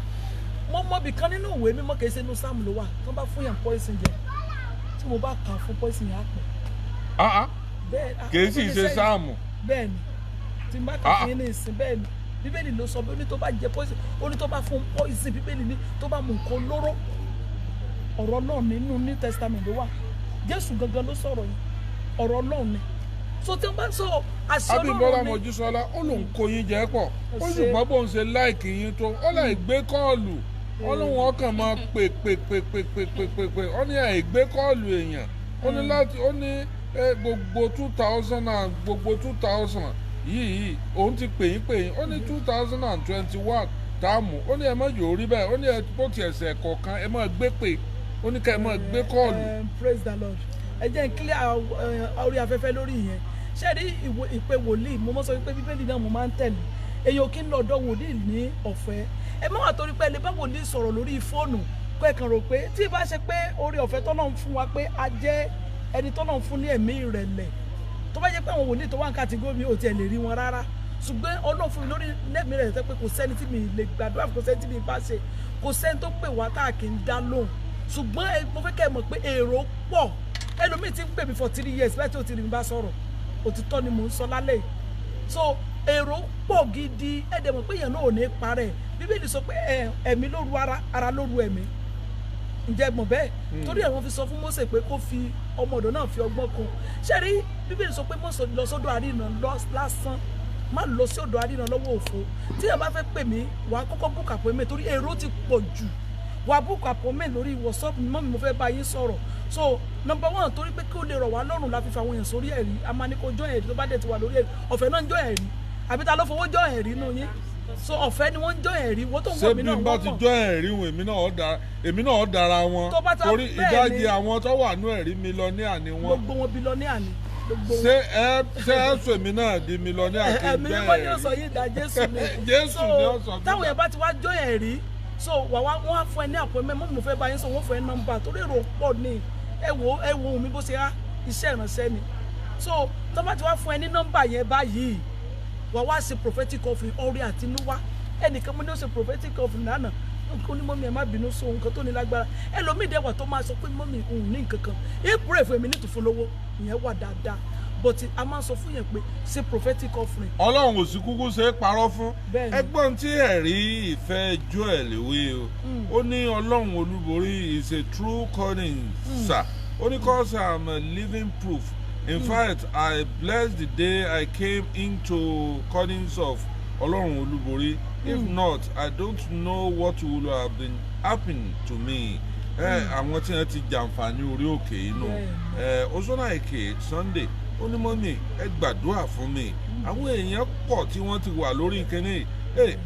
mo mọ ibì kan nínú ìwé mímọ́ kìí ṣe inú sáàmù ló wà tó bá fún yàn poison jẹ tí mo bá kà fún poison yẹn á pọ̀. kìí sì ṣe sáàmù. bẹ́ẹ̀ni tí n bá kà fún yín ní ìsìn bẹ́ẹ̀ni bíbélì ló sọ bí ó ní tó bá jẹ poison ó ní tó bá fún poison bíbélì ní tó bá mú nǹkan lóró ọ̀rọ̀ náà nínú New Testament ló wà Jésù gangan ló sọ̀rọ̀ yìí ọ̀rọ̀ náà ni so tí wọ́n bá sọ àṣẹ Ọlọ́run ni. Abímbọ́lá Mojísọ́lá ó lòun kó yín jẹ pọ̀ ó ṣùgbọ́n bóun ṣe láìkì yín tó ó lè gbé kọ́ọ̀lù ó lóun ọkàn máa pè ó ní àìgbé kọ́ọ̀lù èèyàn ó ní láti ó ní gbogbo 2000 and gbogbo 2000 yìí òun ti pè yín ó ní 2021 táàmù ó ní ẹ má yòó rí bẹ́ẹ̀ ó ní bó ti ẹ̀sẹ̀ kọ̀ọ̀kan ẹ má gbé pè ó ní ká ẹ má gbé kọ́ọ̀lù. Praise the Lord ẹ jẹ́ n clear orí afẹ́fẹ́ lórí ìyẹn ṣé rí ìpè wòlíì mo mọ́ sọ pé bíbélì náà mo máa ń tẹ̀lé èyàn kí n lọ ọ̀dọ̀ wòlíì ní ọ̀fẹ́ ẹ má wà torí pé ẹ lè bá wòlíì sọ̀rọ̀ lórí fóònù kó ẹ kàn rò pé tí ì bá ṣe pé orí ọ̀fẹ́ tọ́lọ́run fún wa pé a jẹ́ ẹni tọ́lọ́run fún ní ẹ̀mí ìrẹ̀lẹ̀ tó bá jẹ́ pé àwọn wòlíì tó wà ń kàtígórì mi ò tiẹ̀ lè rí wọn rárá ṣùgbọ́n Ọlọ́run fún mi lórí lẹ́mìí rẹ̀ tẹ́ pé kò sẹ́ni tí mi lè gbàdúrà kò sẹ́ni tí mi bá ṣe kò sẹ́ni tó pè wá tá a kì í dá lóhùn ṣùgbọ́n mo fẹ́ kẹ́ ẹ mọ̀ pé èrò pọ̀ ẹlòmíì ti ń pè mí for 3 years bẹ́ẹ̀ tí ó ti rí mi bá sọ̀rọ̀ òtítọ́ ni mò ń sọ lálẹ́ yìí so èrò pọ̀ gidi ẹ̀dẹ̀ mọ̀ pé èèyàn náà ò ní parẹ́ bíbélì sọ pé ẹ̀mí ló ru ara ló ru ẹ̀mí ǹjẹ́ mọ̀ bẹ́ẹ̀ torí ẹ̀ wọ́n fi sọ fún Mósè pé kó fi ọmọ ọ̀dọ̀ náà fi ọgbọ́n kun ṣé rí bíbélì sọ pé Mósè lọ sọ́dọ̀ àríyànà lásán má lọ sí ọ̀dọ̀ àríyànà lọ́wọ́ òfo tí ẹ̀ bá fẹ́ pè mí wà á kọ́kọ́ búkà pé mi torí èrò ti pọ̀ jù wà á búkà pọ̀ mí lórí WhatsApp mọ́ mi mo fẹ́ bá yín sọ̀rọ̀ so number 1 torí pé kí ó lè rọ̀ wá lọ́rùn la fi fa àwọn èèyàn sórí ẹ̀rí a máa ní kó jọ́ ẹ̀rí tó bá dẹ̀ ti wà lórí ẹ̀rí ọ̀fẹ́ náà ń jọ́ ẹ̀rí àbí ta ló fowó jọ́ ẹ̀rí nù yín so ọ̀fẹ́ ni wọ́n ń jọ́ ẹ̀rí wọ́n tó ń wọ̀ mí náà wọ́n mọ̀. ṣé bí n bá ti jọ́ ẹ̀rí wọn èmi náà dára wọn torí ìdajì àwọn tó wà nú ẹ̀rí mílíọ̀nìà ni wọ́n. gbogbo wọn bílíọ̀nìà ni. ṣé ẹ sọ èmi náà di mílíọ̀nìà kí n jọ́ ẹ̀rí. ẹ̀mí mímọ́ ni ó sọ yín dá Jésù ni. Jésù ni ó sọ bí. táwọn yẹn bá ti wá jọ́ ẹ̀rí so wọ́n á fún ẹ ní àpòmẹ́ mọ́ mi fẹ́ bá yín sọ wọ́n fún ẹ nọ́mbà torí èrò pọ̀ ní ẹ wo mi bó ṣe á iṣẹ́ ìrànṣẹ́ ni so tó bá ti wá fún ẹ ní nọ́mbà yẹn báyìí wà wá ṣe prophetic offering ọrẹ àtinúwá ẹnìkan mo ní ó ṣe prophetic offering lánàá ó ní mọ́mí ẹ má bínú sọ nǹkan tó ní lágbára ẹlòmíì dẹ́wà tó máa sọ pé mọ́mí òun ní nǹkan kan pray fún èmi ní ìtùfún lówó ìyẹn wà dáadáa but a máa sọ fún yẹn pé ṣe prophetic offering. Ọlọ́run ò sí kúkú ṣe é parọ́ fún ẹgbọ́n tí ẹ̀rí ìfẹ́ Joel wí o ó ní Ọlọ́run olúborí is a true calling sir ó ní cause I'm a living proof in fact I bless the day I came into callings of Ọlọ́run olúborí if not I don't know what would have been happening to me. Àwọn tí wọ́n ti jàǹfààní orí òkè inú Ozonaike Sunday ó ní mọ́mì ẹ gbàdúrà fún mi àwọn èèyàn pọ̀ tí wọ́n ti wà lórí ìkíní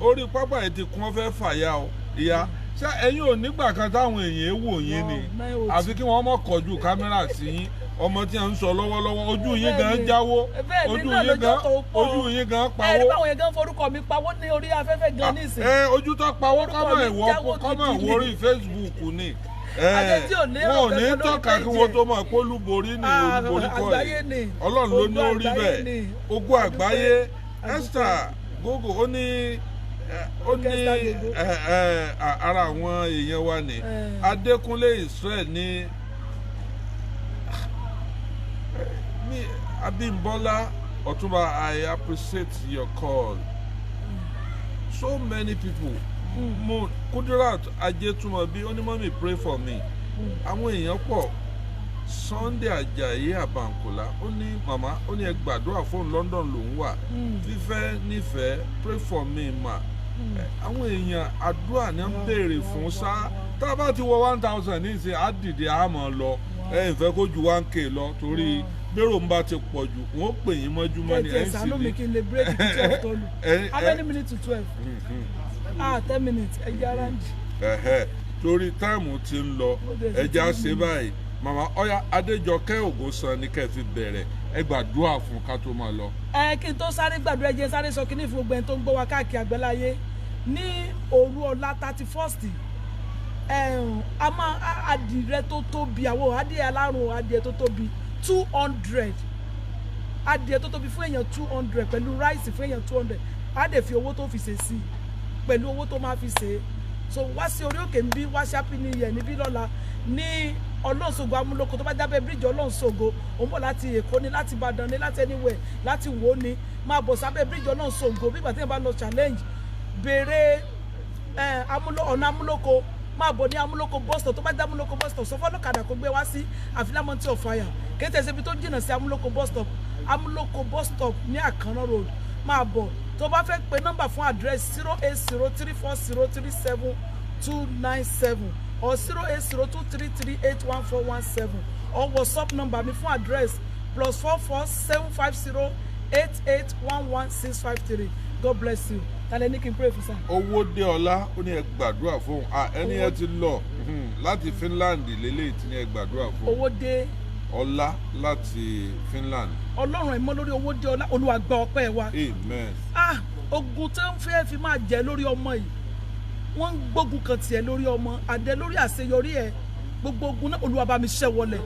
orí pápá ẹ̀ ti kún ọ́ fẹ́ fàyà o ìyá ṣé ẹ̀yin ò nígbà kan táwọn èèyàn wò yín ni àfi kí wọ́n mọ̀ kọjú kámẹ́rà sí yín ọmọ tí a ń sọ lọ́wọ́lọ́wọ́ ojú yín gan jáwó ojú yín gan pawó. ẹ̀rí báwọn yẹn gan forúkọ mi pawó ní orí afẹ́fẹ́ gan nísìn. ojú tó pawó kọ́mọ̀ ìwórí Facebook ni wọn ò ní tọ́ka kí wọ́n tó máa kó olúborí ní olúborí kọ́ ẹ̀ Ọlọ́run ló ní orí bẹ́ẹ̀ ogún àgbáyé Esther Gogo ó ní ara àwọn èèyàn wa ní Adékúnlé Israel ní Abímbọ́lá Ọ̀túnba I appreciate your call so many people. Kudirat Ajétúmọ̀bí ó ní mọ́mí pray for me àwọn èèyàn pọ̀ Sunday Ajayi Abankola ó ní màmá ó ní ẹ gbàdúrà fún London lòún wà fífẹ́ nífẹ̀ẹ́ pray for me ma àwọn èèyàn àdúrà ní ń béèrè fún sá tá a bá ti wọ 1000 ní ìsìn àdìdì àmọ́ lọ ìfẹ́ kó ju 1k lọ torí gbèrò ń bá ti pọ̀ jù wọ́n pè yín mọ́júmọ́ ní NCD. ẹ̀sán ló mi kí n lè break it to 12 how many minutes to 12. 10 minutes ẹja around. Torí táìmù ti ń lọ ẹja ṣe báyìí màmá ọyá Adéjọkẹ́ Ògúnsan ní kẹ́ fi bẹ̀rẹ̀ ẹ gbàdúrà fún ká tó máa lọ. Kí n tó sáré gbàdúrà jẹ́ sáré sọ kíní fún gbẹ̀yìn tó ń gbọ́ wa káàkiri àgbáláyé ní òru ọ̀la 31st a máa adìrẹ tó tóbi àwọn adìẹ alárùn adìẹ tó tóbi 200 adìẹ tó tóbi fún èèyàn 200 pẹ̀lú ráìsì fún èèyàn 200 á dẹ̀ fi owó tó fi ṣe sí i pẹ̀lú owó tó máa fi ṣe é so wá sí orí òkè níbí wá sí happy new year níbí lọ́la ní Ọlọ́runṣògo Amúlòkó tó bá jábẹ́ bíríìjì Ọlọ́runṣògo òun bọ̀ láti Èkó ní láti Ìbàdàn ní láti anywhere láti Wó ní máa bọ̀ sábẹ́ bíríìjì Ọlọ́runṣògo bí ìgbà tí yẹn bá lọ challenge béèrè ọ̀nà Amúlòkó máa bọ̀ ní Amúlòkó bus stop tó bá dé Amúlòkó bus stop sọ fọ́lọ́kadà kó gbé wá sí Àfílà Mountain of Fire kété ṣe ibi tó jìnnà sí Amúlòkó bus stop ní Àkànná road máa bọ̀ tó bá fẹ́ pe nọ́mbà fún àdírẹ́sì 08034034297 or 08023381417 or WhatsApp nọ́mbà mi fún àdírẹ́sì +4475088116653. God bless you. Tálẹ́ ní kí n pray fún sá. Owódé ọlá ó ní ẹ gbàdúrà fún ẹni ẹ ti lọ láti Finland lélẹ́yìí tí ní ẹ gbàdúrà fún. Owódé ọlá láti Finland. Ọlọ́run ẹ̀mọ́ lórí Owódé ọlá Olúwa gba ọpẹ́ wa. Amen. Ogun tó ń fẹ́ fi máa jẹ lórí ọmọ yìí wọ́n ń gbógun kan tiẹ̀ lórí ọmọ àdẹ lórí àṣeyọrí ẹ̀ gbogbo ogun náà Olúwa bá mi ṣẹ́ wọlẹ̀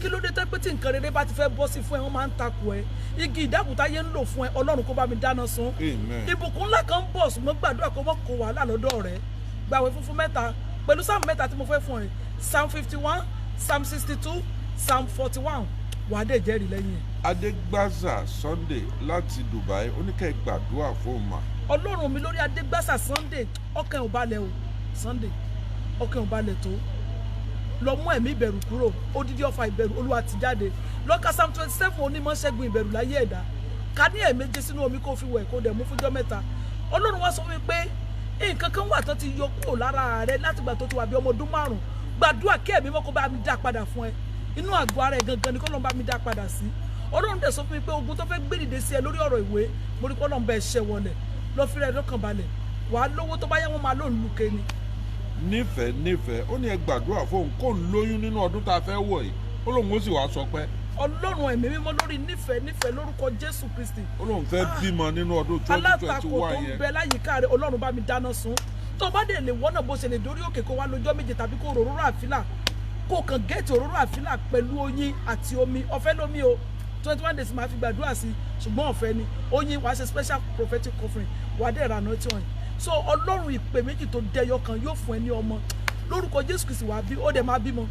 kí ló dé tẹ́ pé tí nǹkan rere bá ti fẹ́ bọ́ sí fún ẹ wọ́n máa ń takò ẹ igi ìdábùtà yẹn ń lò fún ẹ Ọlọ́run kó bá mi dáná sun. Ìbùkún ńlá kan ń bọ̀ ṣùgbọ́n gbàdúrà kó mọ́ kó wàhálà lọ́dọ̀ rẹ gbàwé funfun mẹ́ta pẹ̀lú sáàmù mẹ́ta tí mo fẹ́ fún ẹ Psalm 51 Psalm 62 Psalm 41 wàá dé jẹ́rìí lẹ́yìn ẹ̀. Adégbàsà Sunday láti Dubai ó ní kẹ́ gbàdúrà fún ma. Ọlọ́run mi lórí Adégbàsà Sunday ọkàn ò balẹ̀ o Sunday ọkàn ò balẹ̀ tó lọ mú ẹ̀mí ìbẹ̀rù kúrò odidi ọfà ìbẹ̀rù Olúwa ti jáde lọ́ka Psalm 27 onímọ̀ ṣẹ́gun ìbẹ̀rù láyé ẹ̀dá ká ní ẹ̀ẹ̀méje sínú omi kó fi wẹ̀ kó dẹ̀ mú fúnjọ́ mẹ́ta Ọlọ́run wá sọ fún mi pé nǹkan kan wà tó ti yọ kúrò lára rẹ látìgbà tó ti wà bí ọmọ ọdún 5 gbàdúrà kí ẹ̀mí mọ́ kó bá mi dá padà fún ẹ inú àgọ́ ara ẹ̀ gangan ni kó lọ́n bá mi dá padà sí Ọlọ́run dẹ̀ sọ fún mi pé ogun tó fẹ́ gbé dìde sí ẹ lórí ọ̀rọ̀ ìwé mo rí kó lọ́n bẹ́ẹ̀ ṣẹ́ wọlé lọ fi rẹ̀ lọ́kàn balẹ̀ wàá lówó tó bá yẹ wọ́n máa lóun lùkẹ́ ni. nífẹ̀ẹ́ ó ní ẹ gbàdúrà fóun kó lóyún nínú ọdún tá a fẹ́ wọ̀ yìí ó lóun ó sì wá sọ pé. Ọlọ́run ẹ̀mí mímọ́ lórí nífẹ̀ẹ́ lórúkọ Jésù Kristi. ó lóun fẹ́ bímọ nínú ọdún 2021 yẹn. alátakò tó ń bẹ láyìíká rẹ Ọlọ́run bá mi dáná sun tó bá dé lè wọ́nà bó ṣe lè dórí òkè kó wá lọ́jọ́ méje tàbí kó òróró àfílà kó kàn gẹ́ẹ̀tì òróró àfílà pẹ̀lú oyin àti omi ọ̀fẹ́ lómi o 21 days máa fi gbàdúrà sí ṣùgbọ́n ọ̀fẹ́ ni oyin wàá ṣe special prophetic offering wàá dẹ̀ ra anointing oil so ọlọ́run ìpè méjì tó dẹyọ kan yóò fún ẹ ní ọmọ lórúkọ Jésù Kristi wàá bí ó dẹ̀ máa bímọ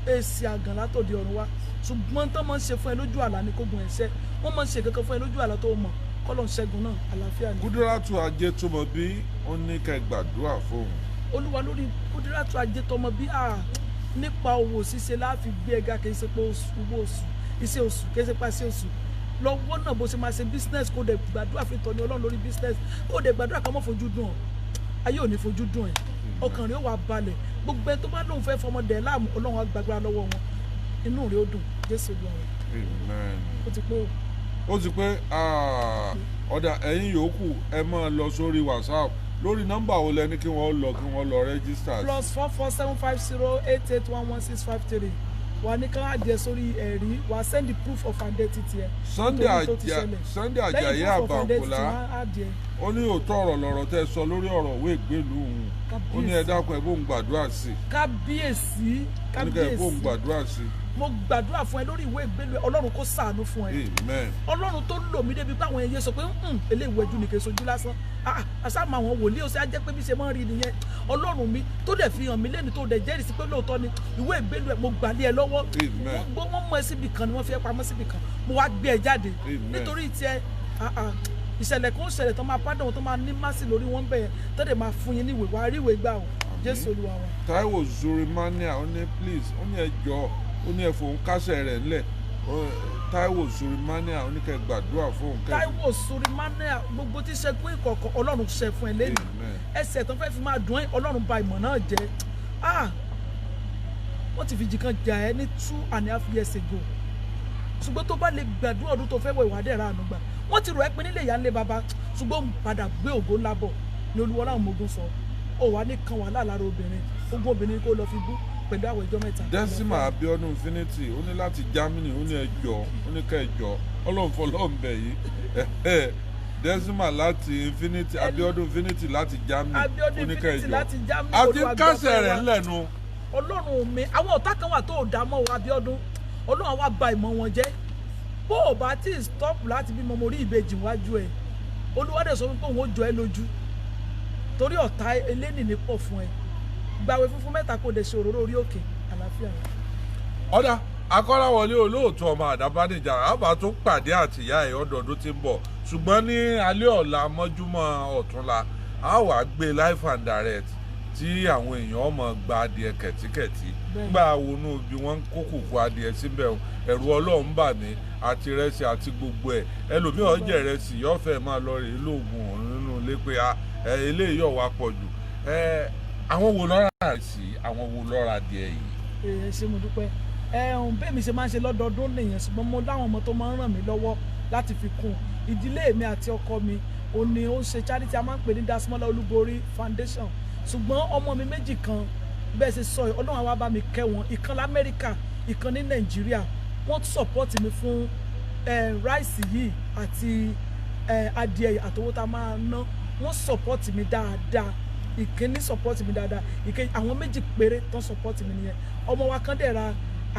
èsì àgàn látòdì ọ̀run wá ṣùgbọ́n tó máa ń ṣe fún ẹ lójú àlá ní kógun ẹ̀ṣẹ́ wọ́n máa ń ṣe kankan fún ẹ lójú àlá tó mọ̀ kọ́lọ̀ ṣẹ́gun náà àlàáfíà ni. Kúdírátù Ajétọ́mọbí ó ní kẹ́ gbàdúrà fóun. Olúwa lórí Kúdírátù Ajétọ́mọbí nípa owó ṣíṣe láàfin gbé ẹga kì í ṣe pé owó oṣù iṣẹ́ oṣù kì í ṣe pa iṣẹ́ oṣù lọ́wọ́ náà bó ṣe máa ṣe business kó dẹ̀ gbàdúrà fi tọ́ni Ọlọ́run lórí business kó dẹ̀ gbàdúrà kan mọ́ fojú dùn ọ́ ayé ò ní fojú dùn ẹ̀ ọkàn rẹ̀ ó wà balẹ̀ gbogbo ẹni tó bá lóun fẹ́ fọmọdé láàmú Ọlọ́run á gbàgbára lọ́wọ́ wọn inú rẹ̀ ó dùn Jésù Olúwa Amen. ó ti pé ó ti pé ọ̀dà ẹ̀yin yòókù ẹ máa lọ sórí WhatsApp lórí nọ́mbà wo lẹni kí wọ́n lọ rẹ́gísítà. +447508811653 wà ní ká adìẹ sórí ẹ̀rí wà send the proof of identity ẹ̀. Sunday Ajayi Abankola ó ní òótọ́ ọ̀rọ̀ lọ̀rọ̀ tẹ́ sọ lórí ọ̀rọ̀ òwe ìgbélú òun ó ní ẹ dákun ẹ bóun gbàdúrà sí i. kábíyèsí ó ní kẹ́ ẹ bóun gbàdúrà sí i. mo gbàdúrà fún ẹ lórí ìwé ìgbélú Ọlọ́run kó ṣàánú fún ẹ. Amen. Ọlọ́run tó lò mí débi pé àwọn ẹyẹ sọ pé eléyìí wẹjú ni kì í sojú lásán àṣà máa wọn wòlíì ó sì á jẹ́ pé bí ṣe máa ń rí nìyẹn Ọlọ́run mi tó dẹ̀ fi hàn mí lẹ́nu tó dẹ̀ jẹ́rìí sí pé lóòótọ́ ni ìwé ìgbélú ẹ̀ mo gbà lé ẹ lọ́wọ́ wọ́n mọ ẹ síbi kan ni wọ́n fi ẹ pamọ́ síbi kan mo wá gbé ẹ jáde nítorí tiẹ̀ ìṣẹ̀lẹ̀ kan ó ṣẹlẹ̀ tó máa pádàn tó máa ní másì lórí wọn bẹ̀yẹn tó dẹ̀ máa fún yín níwèé wá rí ìwé gbà o Jésù Olúwa wa. Táíwò Zurimania ó ní please ó ní ẹjọ́ ó ní ẹ̀fọ́ kásẹ̀ rẹ̀ ńlẹ̀ Táíwò Zurimania ó ní kẹ́ gbàdúrà fóun. Táíwò Zurimania gbogbo tí ṣẹ́gun ìkọ̀kọ̀ Ọlọ́run ṣe fún ẹ lẹ́nu ẹsẹ̀ tó fẹ́ fi máa dùn ẹ́ Ọlọ́run ba ìmọ̀ náà jẹ́ wọ́n ti fi jìkan jà ẹ́ ní 2.5 years ago ṣùgbọ́n tó bá lè gbàdúrà ọdún tó fẹ́ wọ ìwádìí ẹ̀rọ ànúgbà wọ́n ti rò ẹ́ pé nílé ìyá ńlẹ̀ bàbá ṣùgbọ́n padà gbé ògo ńlá bọ̀ ní Olúwa láwọn ọmọ ogun sọ ó wà ní kan wà lára obìnrin ogún obìnrin kó lọ fi bú pẹ̀lú àwọn ìjọ mẹ́ta. Dẹ́símà Abíọ́dún Infinity ó ní láti Germany ó ní ẹjọ́ ó ní ká ẹjọ́ Ọlọ́run fọlọ́ọ̀nbẹ yìí Dẹ́símà láti Infinity Abíọ́dún Infinity láti Germany ó ní ká ẹjọ́ àti kásẹ̀ rẹ̀ ńlẹ̀nu. Ọlọ́run mi àwọn ọ̀tá kan wà tó dá mọ́ Abíọ́dún Ọlọ́run wa bà ìmọ̀ wọn jẹ́ bó o bá tí stop láti bímọ mo rí ìbejì wájú ẹ Olúwadé sọ wípé òun ó jọ ẹ lójú torí ọ̀tá elénìní pọ̀ fún ẹ gbàwé funfun mẹ́ta kò dé ṣe òróró orí òkè àlàáfíà. ọ̀dà Akọ́láwọlé olóòtú ọmọ Àdábánijà àbá tó pàdé àtìyá ẹ̀ ọdọọdún tí ń bọ̀ ṣùgbọ́n ní alẹ́ ọ̀la mọ́júmọ́ ọ̀túnla a wà gbé live and direct tí àwọn èèyàn ọmọ gba adìẹ kẹ̀tíkẹ̀tí gbà wọnú bí wọ́n ń kó kùkù adìẹ síbẹ̀ ẹ̀rù Ọlọ́run bà mí àti rẹsì àti gbogbo ẹ̀ ẹlòmíràn jẹ́ rẹsì yóò fẹ́ máa lọ rèé lóògùn ọ̀run nínú ilé pé eléyìí yóò wá pọ̀ jù àwọn wo lọ́ra rẹ̀ sí àwọn wo lọ́ra adìẹ yìí. ẹ ṣé mo dúpẹ́ bẹ́ẹ̀ mi ṣe máa ń ṣe lọ́dọọdún nìyẹn ṣùgbọ́n mo láwọn ọmọ tó máa ń ràn mí lọ́wọ́ láti fi kún ìdílé mi àti ọkọ mi òun ni ó ń ṣe charity a máa ń pè ní Dasmola Olúborí Foundation ṣùgbọ́n ọmọ mi méjì kan bẹ́ẹ̀ ṣe sọ Ọlọ́run àwa bá mi kẹ́ wọn ìkan l'Amẹ́ríkà ìkan ní Nàìjíríà wọ́n support mi fún ráìsì yìí àti adìẹ àtowó tá a máa ná wọ́n support mi dáadáa ìkíní support mi dáadáa ìkejì àwọn méjì péré tán support mi nìyẹn ọmọ wa kan dẹ̀ ra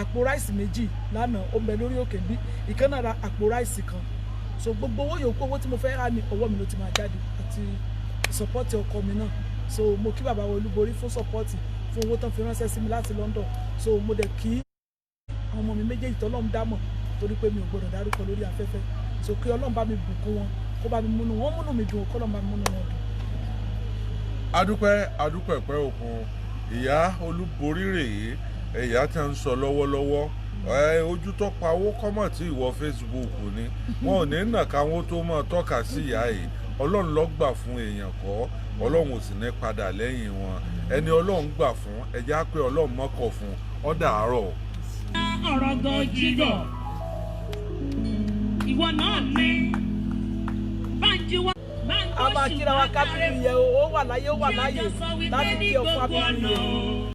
àpò ráìsì méjì lánàá ó bẹ lórí òkè bí ìkan náà ra àpò ráìsì kan so gbogbo owó yòókù owó tí mo fẹ́ rà ní ọwọ́ mi ló ti máa jáde àti support ọkọ mi náà so mo kí bàbá Olúborí fún support fún owó tán fi ránṣẹ́ sí mi láti London so mo dẹ̀ kí àwọn ọmọ mi méjèèjì tọ́lọ́run dámọ̀ torí pé mi ò gbọdọ̀ dárúkọ lórí afẹ́fẹ́ so kí Ọlọ́run bá mi bùkún wọn kó bá mi múnú wọn múnú mi dùn kó Ọlọ́run bá mi múnú wọn dùn. adúpẹ́ pẹ́ òkun ìyá Olúborí rèé ìyá tí ń sọ lọ́wọ́lọ́wọ́ ojú tó pawó kọ́mọ̀ tí ìwọ Facebook ni wọn ò ní nàka wọn tó mọ̀ tọ́ka sí ìyá yìí Ọlọ́run ló gbà fún èèyàn kọ́ Ọlọ́run ò sì ní padà lẹ́yìn wọn ẹni Ọlọ́run gbà fún ẹjẹ́ á pé Ọlọ́run mọ́kọ̀ fún ọ̀dà àárọ̀. ọ̀rọ̀ gan jígọ̀ ìwọ náà ní báńjí wá. a máa kíra wa kábíyì yẹn ó wà láyé láti kí ọkọ abíyí yẹn.